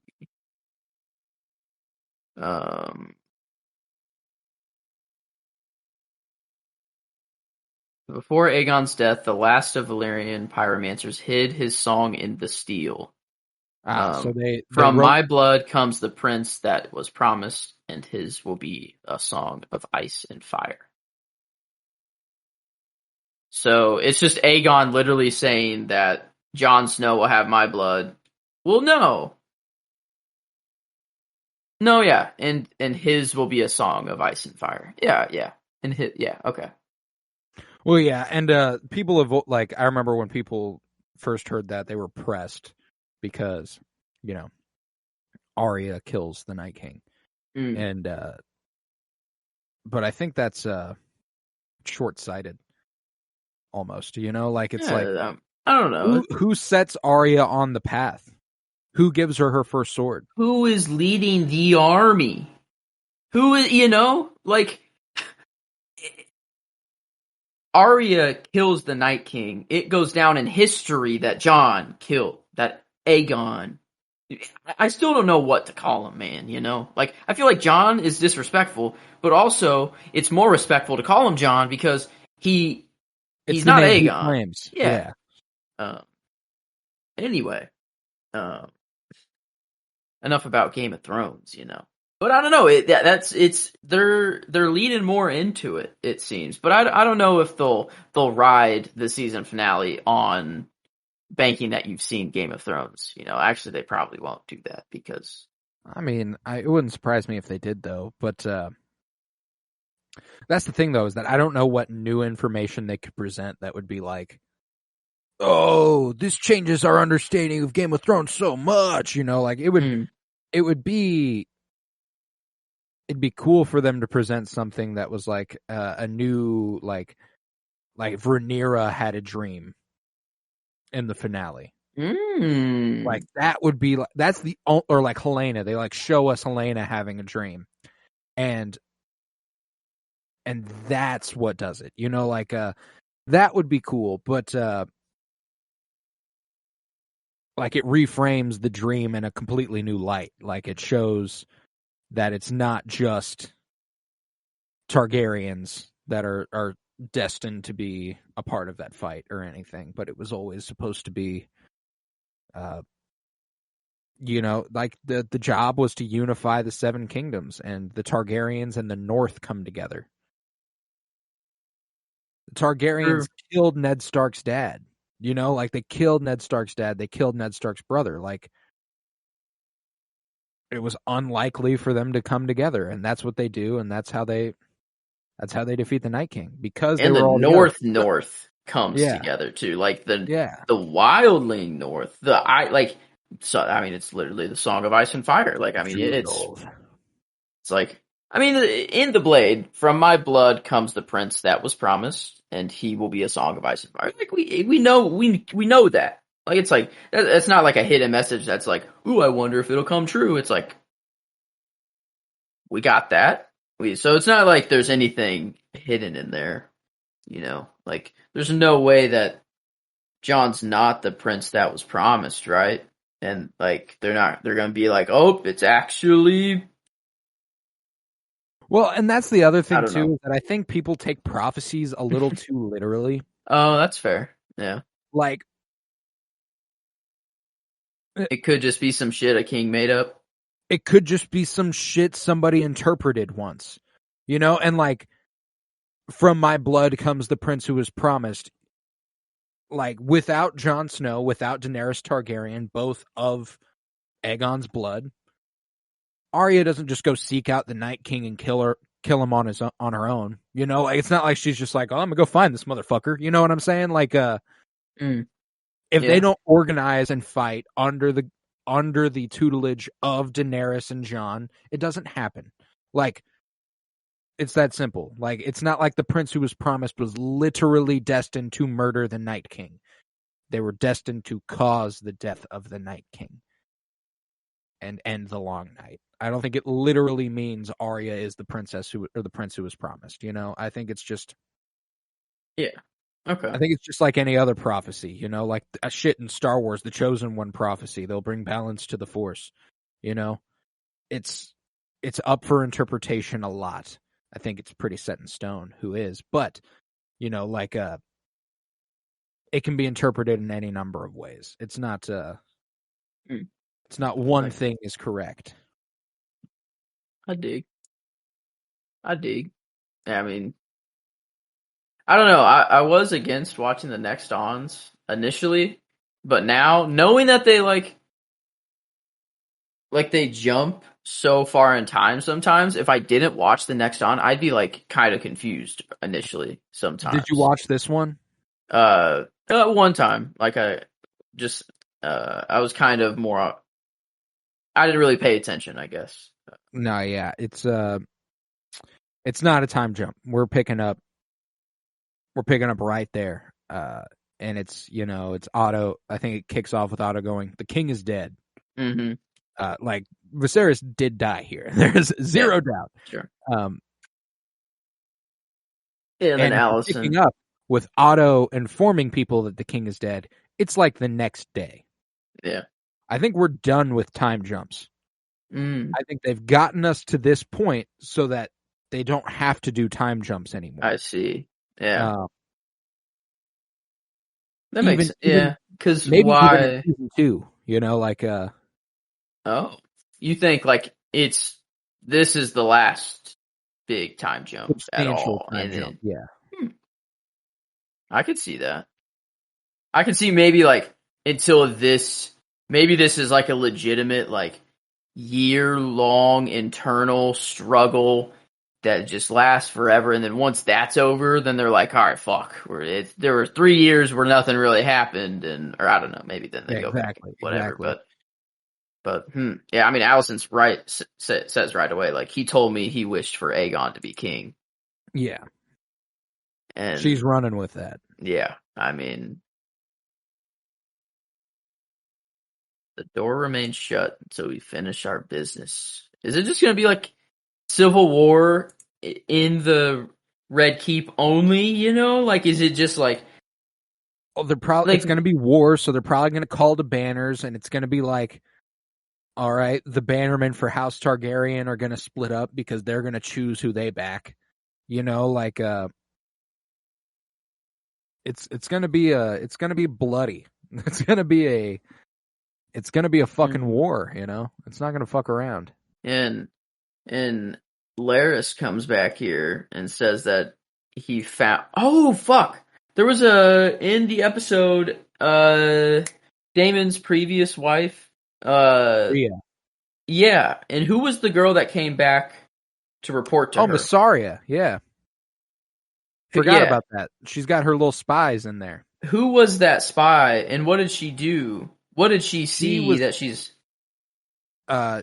Before Aegon's death, the last of Valyrian pyromancers hid his song in the steel. So they from wrote... my blood comes the prince that was promised, and his will be a song of ice and fire. So it's just Aegon literally saying that Jon Snow will have my blood. Well, no. No, yeah. And his will be a song of ice and fire. Yeah. And okay. Well, yeah, and people have, like, I remember when people first heard that, they were pressed because, you know, Arya kills the Night King. And, but I think that's short-sighted. Almost, you know, like it's like I don't know who sets Arya on the path, who gives her first sword, who is leading the army, who is, you know, like Arya kills the Night King. It goes down in history that Jon killed, that Aegon. I still don't know what to call him, man. You know, like I feel like Jon is disrespectful, but also it's more respectful to call him Jon because he's not Aegon. Yeah. Anyway, enough about Game of Thrones, you know. But I don't know. They're leading more into it. It seems, but I don't know if they'll ride the season finale on banking that you've seen Game of Thrones. You know, actually, they probably won't do that because. I mean, it wouldn't surprise me if they did, though. But that's the thing, though, is that I don't know what new information they could present that would be like, oh, this changes our understanding of Game of Thrones so much. You know, like it would be. It'd be cool for them to present something that was like a new, like if Rhaenyra had a dream in the finale. Like that would be like, that's the, or like Helena, they like show us Helena having a dream, and that's what does it, you know, like that would be cool, but like it reframes the dream in a completely new light. Like it shows that it's not just Targaryens that are destined to be a part of that fight or anything, but it was always supposed to be, you know, like the job was to unify the Seven Kingdoms, and the Targaryens and the North come together. The Targaryens killed Ned Stark's dad. You know, like they killed Ned Stark's dad. They killed Ned Stark's brother. Like it was unlikely for them to come together, and that's what they do, and that's how they defeat the Night King, because they were all North. comes Yeah. together too. Like the Yeah. Wildling North, it's literally the Song of Ice and Fire. Like, I mean, it's like, I mean, in the Blade, from my blood comes the prince that was promised, and he will be a Song of Ice and Fire. Like, we know that. Like, it's like, that's not like a hidden message that's like, ooh, I wonder if it'll come true. It's like, we got that. So it's not like there's anything hidden in there, you know? Like, there's no way that John's not the prince that was promised, right? And like, they're gonna be like, oh, it's actually. Well, and that's the other I thing don't too, know. that I think people take prophecies a little too literally. Oh, that's fair. Yeah. Like, It could just be some shit a king made up. it could just be some shit somebody interpreted once, you know? And like, from my blood comes the prince who was promised. Like, without Jon Snow, without Daenerys Targaryen, both of Aegon's blood, Arya doesn't just go seek out the Night King and kill him on her own. You know, like, it's not like she's just like, oh, I'm gonna go find this motherfucker. You know what I'm saying? Like, if they don't organize and fight under the tutelage of Daenerys and Jon, it doesn't happen. Like, it's that simple. Like, it's not like the prince who was promised was literally destined to murder the Night King. They were destined to cause the death of the Night King and end the Long Night. I don't think it literally means Arya is the prince who was promised. You know, I think it's just, Yeah. Okay. I think it's just like any other prophecy. You know, like a shit in Star Wars, the Chosen One prophecy. They'll bring balance to the Force. You know, it's up for interpretation a lot. I think it's pretty set in stone who is, but you know, like it can be interpreted in any number of ways. It's not it's not one thing is correct. I dig. I mean, I don't know. I was against watching the Next Ons initially, but now knowing that they like they jump so far in time sometimes, if I didn't watch the Next On, I'd be like kind of confused initially sometimes. Did you watch this one? One time. Like I was kind of more, I didn't really pay attention, I guess. No, yeah. It's not a time jump. We're picking up right there. And it's, you know, it's Otto. I think it kicks off with Otto going, "The king is dead." Mm-hmm. Like, Viserys did die here. There's zero doubt. Sure. And then Alicent picking up with Otto informing people that the king is dead. It's like the next day. Yeah. I think we're done with time jumps. I think they've gotten us to this point so that they don't have to do time jumps anymore. I see. Yeah. That even- makes sense. Yeah. Because Maybe why? even in season 2, you know, like Oh, you think like this is the last big time jump at substantial all? time jump. Yeah. I could see that. I could see maybe like until maybe this is like a legitimate like year-long internal struggle that just lasts forever, and then once that's over, then they're like, all right, fuck, there were 3 years where nothing really happened, or I don't know, maybe then they go back, whatever. Exactly. But yeah, I mean, Alicent's right says right away, like he told me he wished for Aegon to be king. Yeah. And She's running with that. Yeah, I mean, the door remains shut until we finish our business. Is it just going to be like Civil War in the Red Keep only, you know? Like, is it just like... Well, they're probably, it's going to be war, so they're probably going to call the banners, and it's going to be like, all right, the bannermen for House Targaryen are going to split up because they're going to choose who they back. You know, like, it's going to be bloody. It's going to be a fucking war, you know? It's not going to fuck around. And Larys comes back here and says that he found... Oh, fuck! There was in the episode, Daemon's previous wife, yeah, and who was the girl that came back to report to her? Oh, Massaria, yeah. Forgot about that. She's got her little spies in there. Who was that spy, and what did she do? What did she see that she's...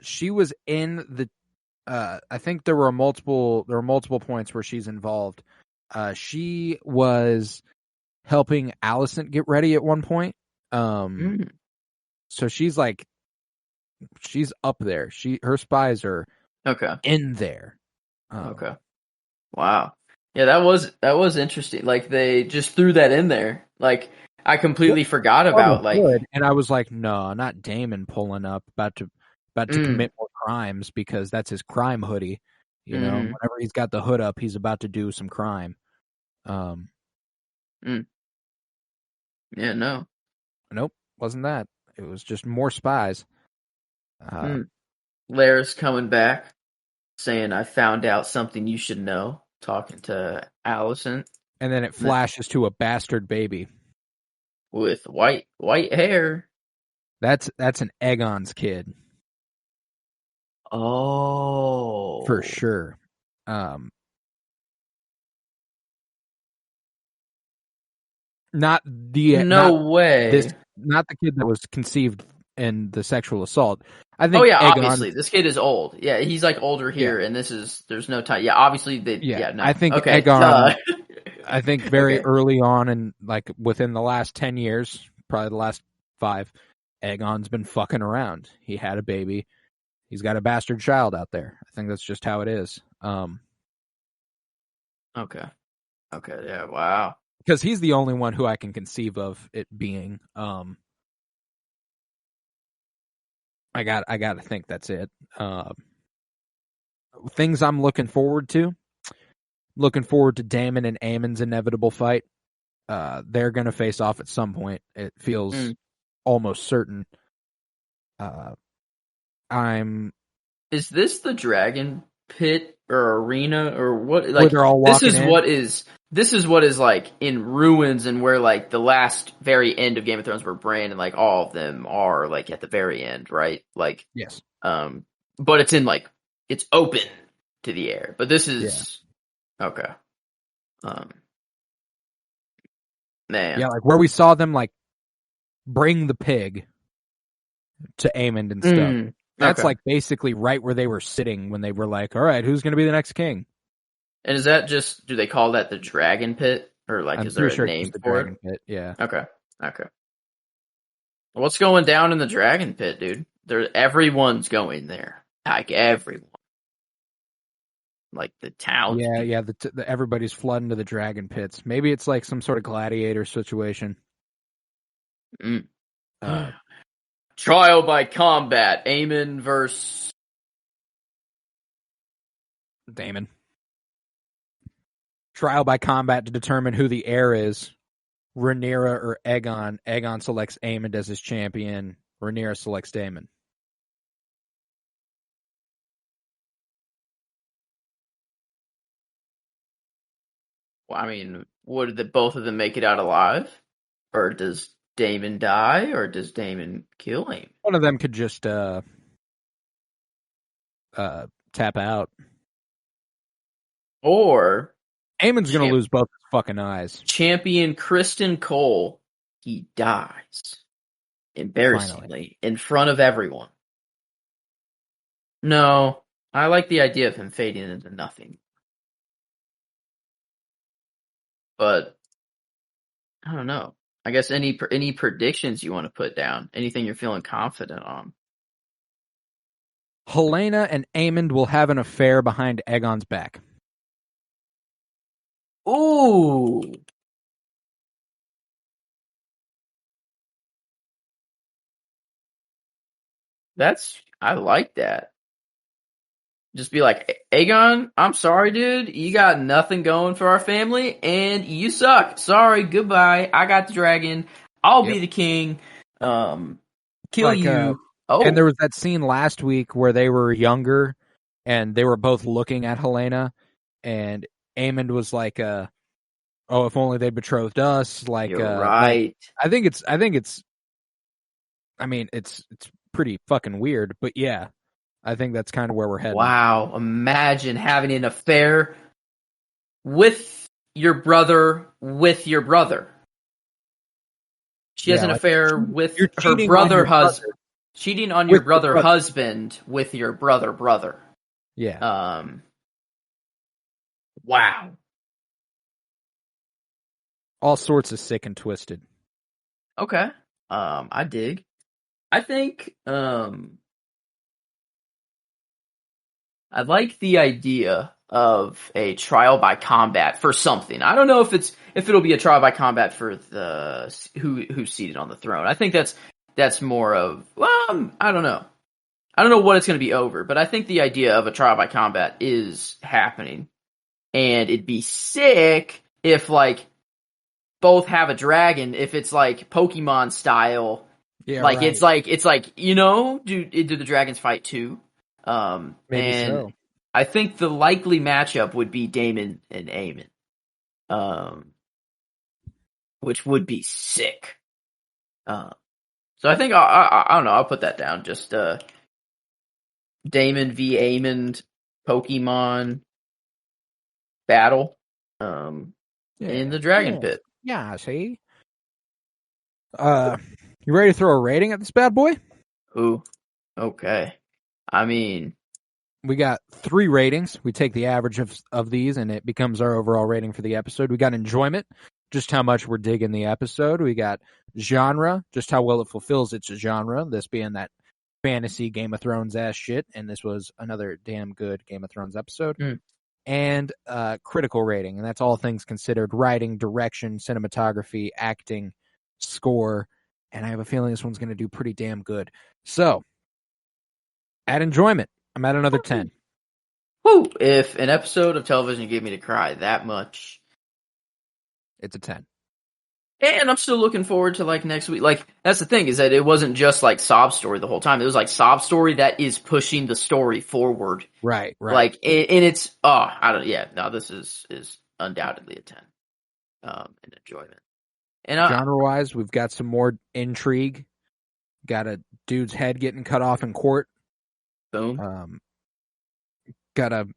She was in the... I think there were multiple points where she's involved. She was helping Allison get ready at one point. So she's like... She's up there. Her spies are in there. Okay. Wow. Yeah, that was interesting. Like, they just threw that in there. Like, I completely forgot about and I was like, no, not Damon pulling up about to commit more crimes, because that's his crime hoodie. You know, whenever he's got the hood up, he's about to do some crime. Yeah, no. Nope, wasn't that. It was just more spies. Lara's coming back, saying, I found out something you should know, talking to Allison. And then it flashes to a bastard baby. With white hair. That's an Aegon's kid. Oh. For sure. Not the... Not the kid that was conceived in the sexual assault. I think. Oh yeah, Aegon, obviously this kid is old. Yeah, he's like older here, and there's no time. Yeah, obviously no. I think Aegon. I think very early on, and like within the last 10 years, probably the last 5, Aegon's been fucking around. He had a baby. He's got a bastard child out there. I think that's just how it is. Okay. Yeah. Wow. Because he's the only one who I can conceive of it being. I got to think that's it. Things I'm looking forward to. Looking forward to Daemon and Aemon's inevitable fight. They're going to face off at some point. It feels almost certain. Is this the dragon pit or arena or what? Like, where they're all walking This is what is like in ruins, and where like the last very end of Game of Thrones where Bran and like all of them are like at the very end, right? Like, yes. But it's in like, it's open to the air. But this is okay. Man. Yeah, like where we saw them like bring the pig to Aemond and stuff. That's like basically right where they were sitting when they were like, all right, who's going to be the next king? And is that just, do they call that the dragon pit? Or like, is there a name for it? Pit, yeah. Okay. What's going down in the dragon pit, dude? Everyone's going there. Like, everyone. Like, the town. Yeah, everybody's flooding to the dragon pits. Maybe it's like some sort of gladiator situation. Trial by combat. Aemon versus Daemon. Trial by combat to determine who the heir is. Rhaenyra or Aegon. Aegon selects Aemond as his champion. Rhaenyra selects Daemon. Well, I mean, would both of them make it out alive? Or does Daemon die? Or does Daemon kill him? One of them could just tap out. Or Aemon's going to lose both his fucking eyes. Champion Kristen Cole, he dies. Embarrassingly. In front of everyone. No, I like the idea of him fading into nothing. But, I don't know. I guess any predictions you want to put down? Anything you're feeling confident on? Helaena and Aemond will have an affair behind Aegon's back. Ooh. I like that. Just be like, Aegon, I'm sorry, dude. You got nothing going for our family, and you suck. Sorry, goodbye. I got the dragon. I'll be the king. Kill you. And there was that scene last week where they were younger, and they were both looking at Helaena, and Aemond was like, "Oh, if only they betrothed us." Like, you're right. I think it's. I mean, it's pretty fucking weird, but yeah. I think that's kind of where we're heading. Wow, imagine having an affair with your brother with your brother. She has Yeah, an like, affair with you're her cheating on brother your husband. Cheating on with your your brother brother. husband with your brother. Yeah. Wow. All sorts of sick and twisted. Okay. I dig. I think I like the idea of a trial by combat for something. I don't know if it'll be a trial by combat for the who's seated on the throne. I think that's more of, well, I don't know. I don't know what it's going to be over, but I think the idea of a trial by combat is happening, and it'd be sick if like both have a dragon. If it's like Pokemon style, Yeah, like right. it's like do the dragons fight too? Maybe And so. I think the likely matchup would be Damon and Aemon, which would be sick. So I think I don't know. I'll put that down. Just Damon v Aemon Pokemon battle in the Dragon Pit. Yeah, see? You ready to throw a rating at this bad boy? Ooh, okay. I mean, We got 3 ratings. We take the average of these, and it becomes our overall rating for the episode. We got enjoyment, just how much we're digging the episode. We got genre, just how well it fulfills its genre, this being that fantasy Game of Thrones ass shit, and this was another damn good Game of Thrones episode. And critical rating, and that's all things considered: writing, direction, cinematography, acting, score, and I have a feeling this one's going to do pretty damn good. So, at enjoyment, I'm at another 10. whew, if an episode of television gave me to cry that much, It's a 10. and I'm still looking forward to like next week. Like that's the thing, is that it wasn't just like sob story the whole time. It was like sob story that is pushing the story forward. Right. Like, and it's this is undoubtedly a 10. In enjoyment. And Genre-wise, we've got some more intrigue. Got a dude's head getting cut off in court. boom. Got a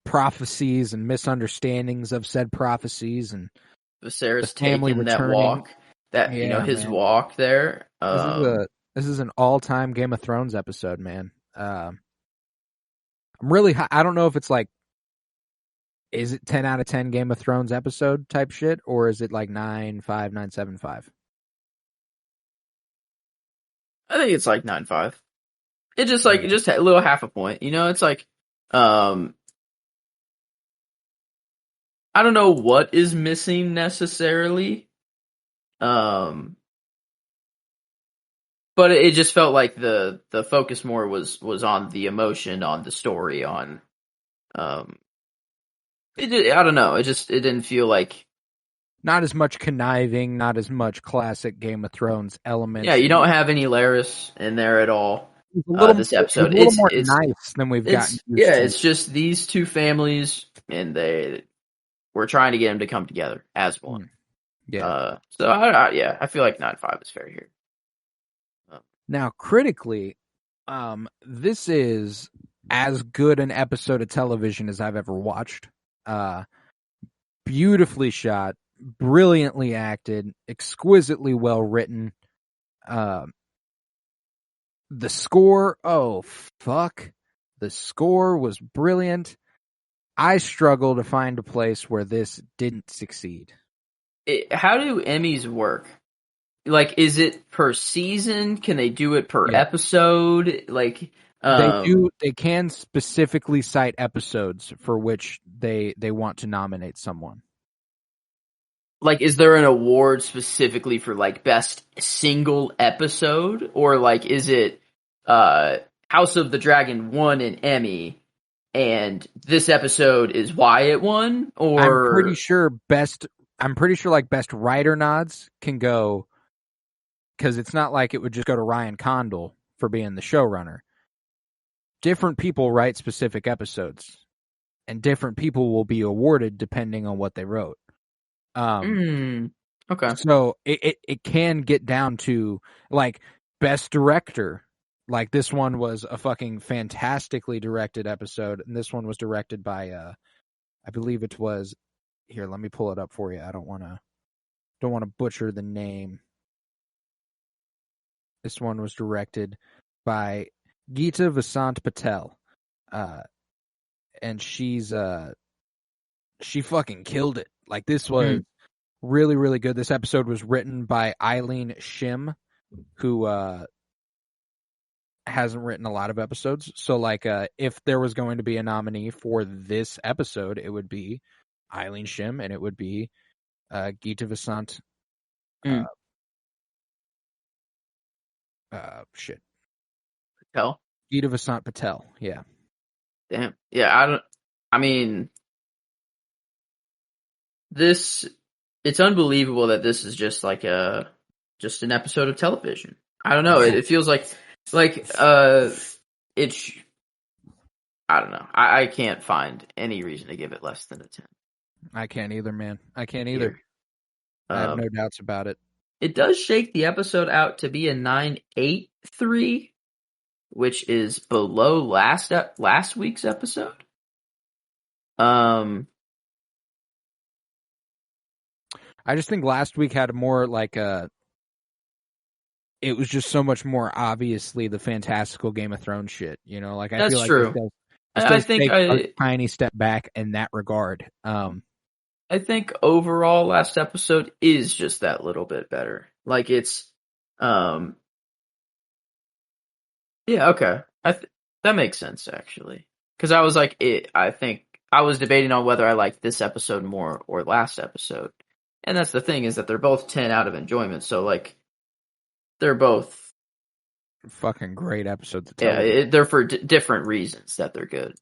prophecies and misunderstandings of said prophecies, and Viserys the family taking that returning. walk, his man. walk there. This is an all-time Game of Thrones episode, man. I'm really I don't know if it's like, is it 10 out of 10 Game of Thrones episode type shit, or is it like 9.5, 9.75? I think it's like 9.5. It just like just a little half a point. You know, it's like I don't know what is missing necessarily. But it just felt like the focus more was on the emotion, on the story, on I don't know. It didn't feel like, not as much conniving, not as much classic Game of Thrones elements. Yeah, you don't have any Larys in there at all. This episode, it's a little more nice than we've gotten used to. It's just these two families, and we're trying to get them to come together as one. Yeah. So I feel like 9.5 is fair here. Now, critically, this is as good an episode of television as I've ever watched. Beautifully shot, brilliantly acted, exquisitely well written. The score, oh fuck. The score was brilliant. I struggle to find a place where this didn't succeed. How do Emmys work? Like, is it per season? Can they do it per episode? Like, they can specifically cite episodes for which they want to nominate someone. Like, is there an award specifically for like best single episode, or like is it House of the Dragon won an Emmy and this episode is why it won? Or I'm pretty sure like best writer nods can go, because it's not like it would just go to Ryan Condal for being the showrunner. Different people write specific episodes, and different people will be awarded depending on what they wrote. Okay. So it can get down to like best director. Like this one was a fucking fantastically directed episode, and this one was directed by I believe it was here, let me pull it up for you. I don't want to butcher the name. This one was directed by Geeta Vasant Patel. And she fucking killed it. Like, this was really, really good. This episode was written by Eileen Shim, who hasn't written a lot of episodes. So, like, if there was going to be a nominee for this episode, it would be Eileen Shim, and it would be Geeta Vasant. Patel? Geeta Vasant Patel, yeah. Damn. Yeah, it's unbelievable that this is just like just an episode of television. I don't know. It feels like it's, I don't know. I can't find any reason to give it less than a 10. I can't either, man. I can't either. I have no doubts about it. It does shake the episode out to be a 9.83, which is below last week's episode. I just think last week had more like it was just so much more obviously the fantastical Game of Thrones shit, you know. Like, I that's feel like true. I think a tiny step back in that regard. I think overall last episode is just that little bit better. Like, it's yeah, okay. That makes sense, actually. Because I was like, I think I was debating on whether I liked this episode more or last episode. And that's the thing, is that they're both 10 out of enjoyment. So, like, they're both fucking great episodes. They're for different reasons that they're good.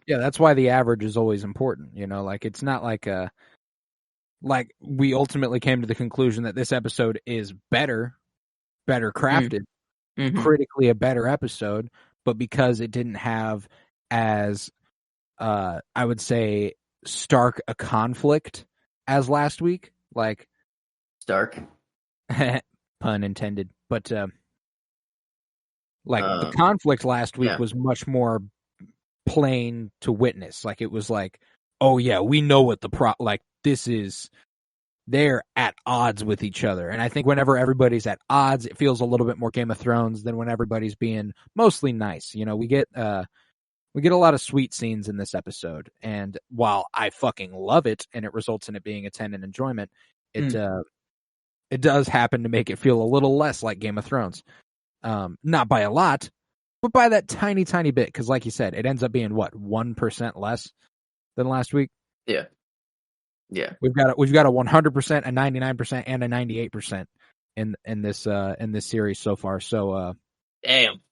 Yeah, that's why the average is always important. You know, like, it's not like like we ultimately came to the conclusion that this episode is better crafted, critically a better episode, but because it didn't have as I would say stark a conflict as last week, like stark, pun intended, but like the conflict last week was much more plain to witness. Like, it was like, oh yeah, we know what like, this is, they're at odds with each other. And I think whenever everybody's at odds, it feels a little bit more Game of Thrones than when everybody's being mostly nice. You know, we get a lot of sweet scenes in this episode, and while I fucking love it and it results in it being a 10 in enjoyment, it does happen to make it feel a little less like Game of Thrones. Not by a lot, but by that tiny, tiny bit, because like you said, it ends up being, what, 1% less than last week? Yeah. Yeah. We've got a 100%, a 99%, and a 98% in this series so far. So damn.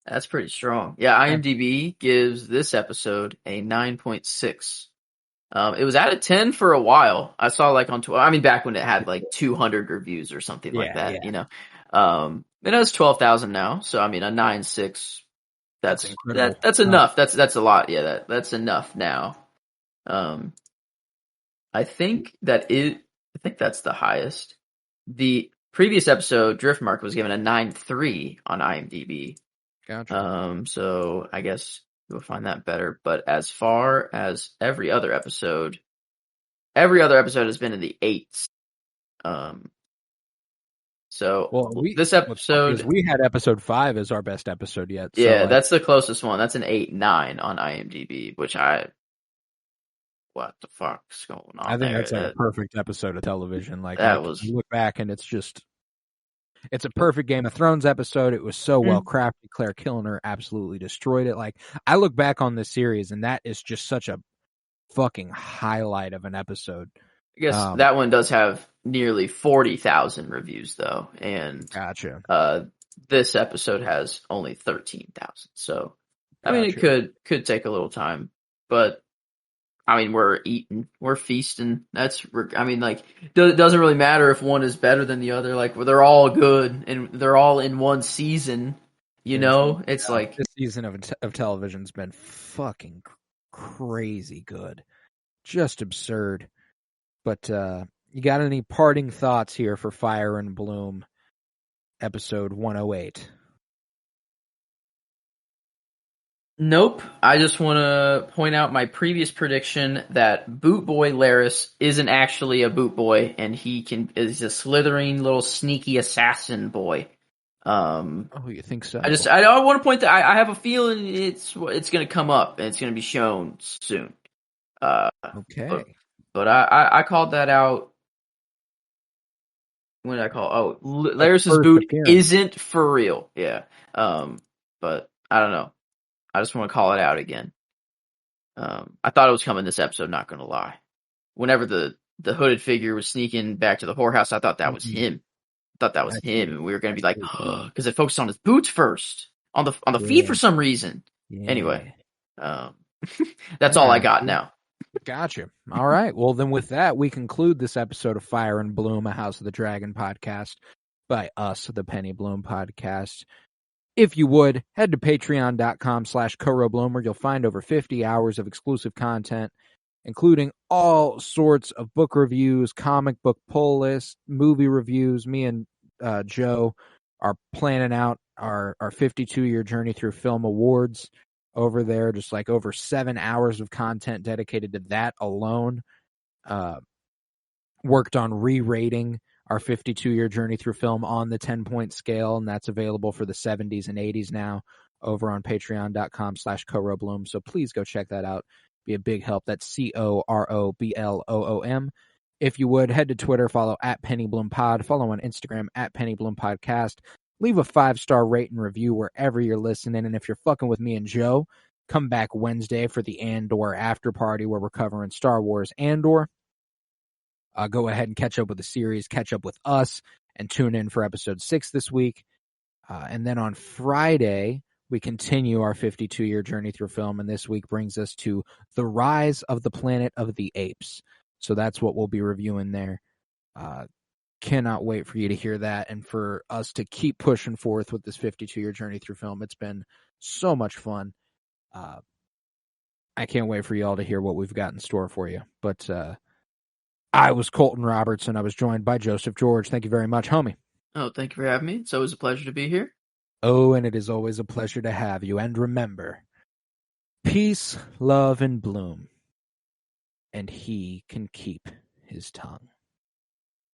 That's pretty strong. Yeah, IMDb gives this episode a 9.6. It was at a 10 for a while. I saw, like, on Twitter. I mean, back when it had like 200 reviews or something like that, you know. It has 12,000 now, so I mean, a 9.6. That's enough. That's a lot. Yeah, that's enough now. I think that's the highest. The previous episode, Driftmark, was given a 9.3 on IMDb. Gotcha. So I guess you'll find that better. But as far as every other episode has been in the 8s. This episode, we had episode 5 as our best episode yet. So yeah, that's the closest one. That's an 8.9 on IMDb, which what the fuck's going on? I think that's a perfect episode of television. Like, you look back and it's a perfect Game of Thrones episode. It was so well crafted. Claire Kilner absolutely destroyed it. Like, I look back on this series and that is just such a fucking highlight of an episode. I guess that one does have nearly 40,000 reviews though, and gotcha. This episode has only 13,000. So, I mean, it could take a little time, but I mean, we're eating, we're feasting. I mean, like, it doesn't really matter if one is better than the other. Like, they're all good and they're all in one season. You know, it's like this season of television's been fucking crazy good, just absurd. But you got any parting thoughts here for Fire and Bloom, episode 108? Nope. I just want to point out my previous prediction that Boot Boy Laris isn't actually a Boot Boy, and is a slithering little sneaky assassin boy. Oh, you think so? I want to point that I have a feeling it's going to come up and it's going to be shown soon. Okay. But I called that out. When did I call? Oh, Laris's first boot appearance. isn't for real. Yeah. But I don't know. I just want to call it out again. I thought it was coming this episode, not going to lie. Whenever the hooded figure was sneaking back to the whorehouse, I thought that was him. I thought that was him, and we were going to be like, because it focused on his boots first, on the feet for some reason. Yeah. Anyway, that's all I got now. Gotcha. All right. Well, then with that, we conclude this episode of Fire and Bloom, a House of the Dragon podcast by us, the Penny Bloom podcast. If you would, head to patreon.com/KoroBloom, where you'll find over 50 hours of exclusive content, including all sorts of book reviews, comic book pull lists, movie reviews. Me and Joe are planning out our 52-year journey through film awards over there, just like over 7 hours of content dedicated to that alone. Worked on re-rating our 52-year journey through film on the 10-point scale, and that's available for the 70s and 80s now over on patreon.com/KoroBloom. So please go check that out. Be a big help. That's COROBLOOM. If you would, head to Twitter, follow @PennyBloomPod, follow on Instagram @PennyBloomPodcast. Leave a 5-star rate and review wherever you're listening. And if you're fucking with me and Joe, come back Wednesday for the Andor after party where we're covering Star Wars Andor. Go ahead and catch up with the series, catch up with us, and tune in for episode 6 this week. And then on Friday, we continue our 52-year journey through film, and this week brings us to The Rise of the Planet of the Apes. So that's what we'll be reviewing there. Cannot wait for you to hear that and for us to keep pushing forth with this 52-year journey through film. It's been so much fun. I can't wait for you all to hear what we've got in store for you. But I was Colton Robertson. I was joined by Joseph George. Thank you very much, homie. Oh, thank you for having me. It's always a pleasure to be here. Oh, and it is always a pleasure to have you. And remember, peace, love, and bloom. And he can keep his tongue.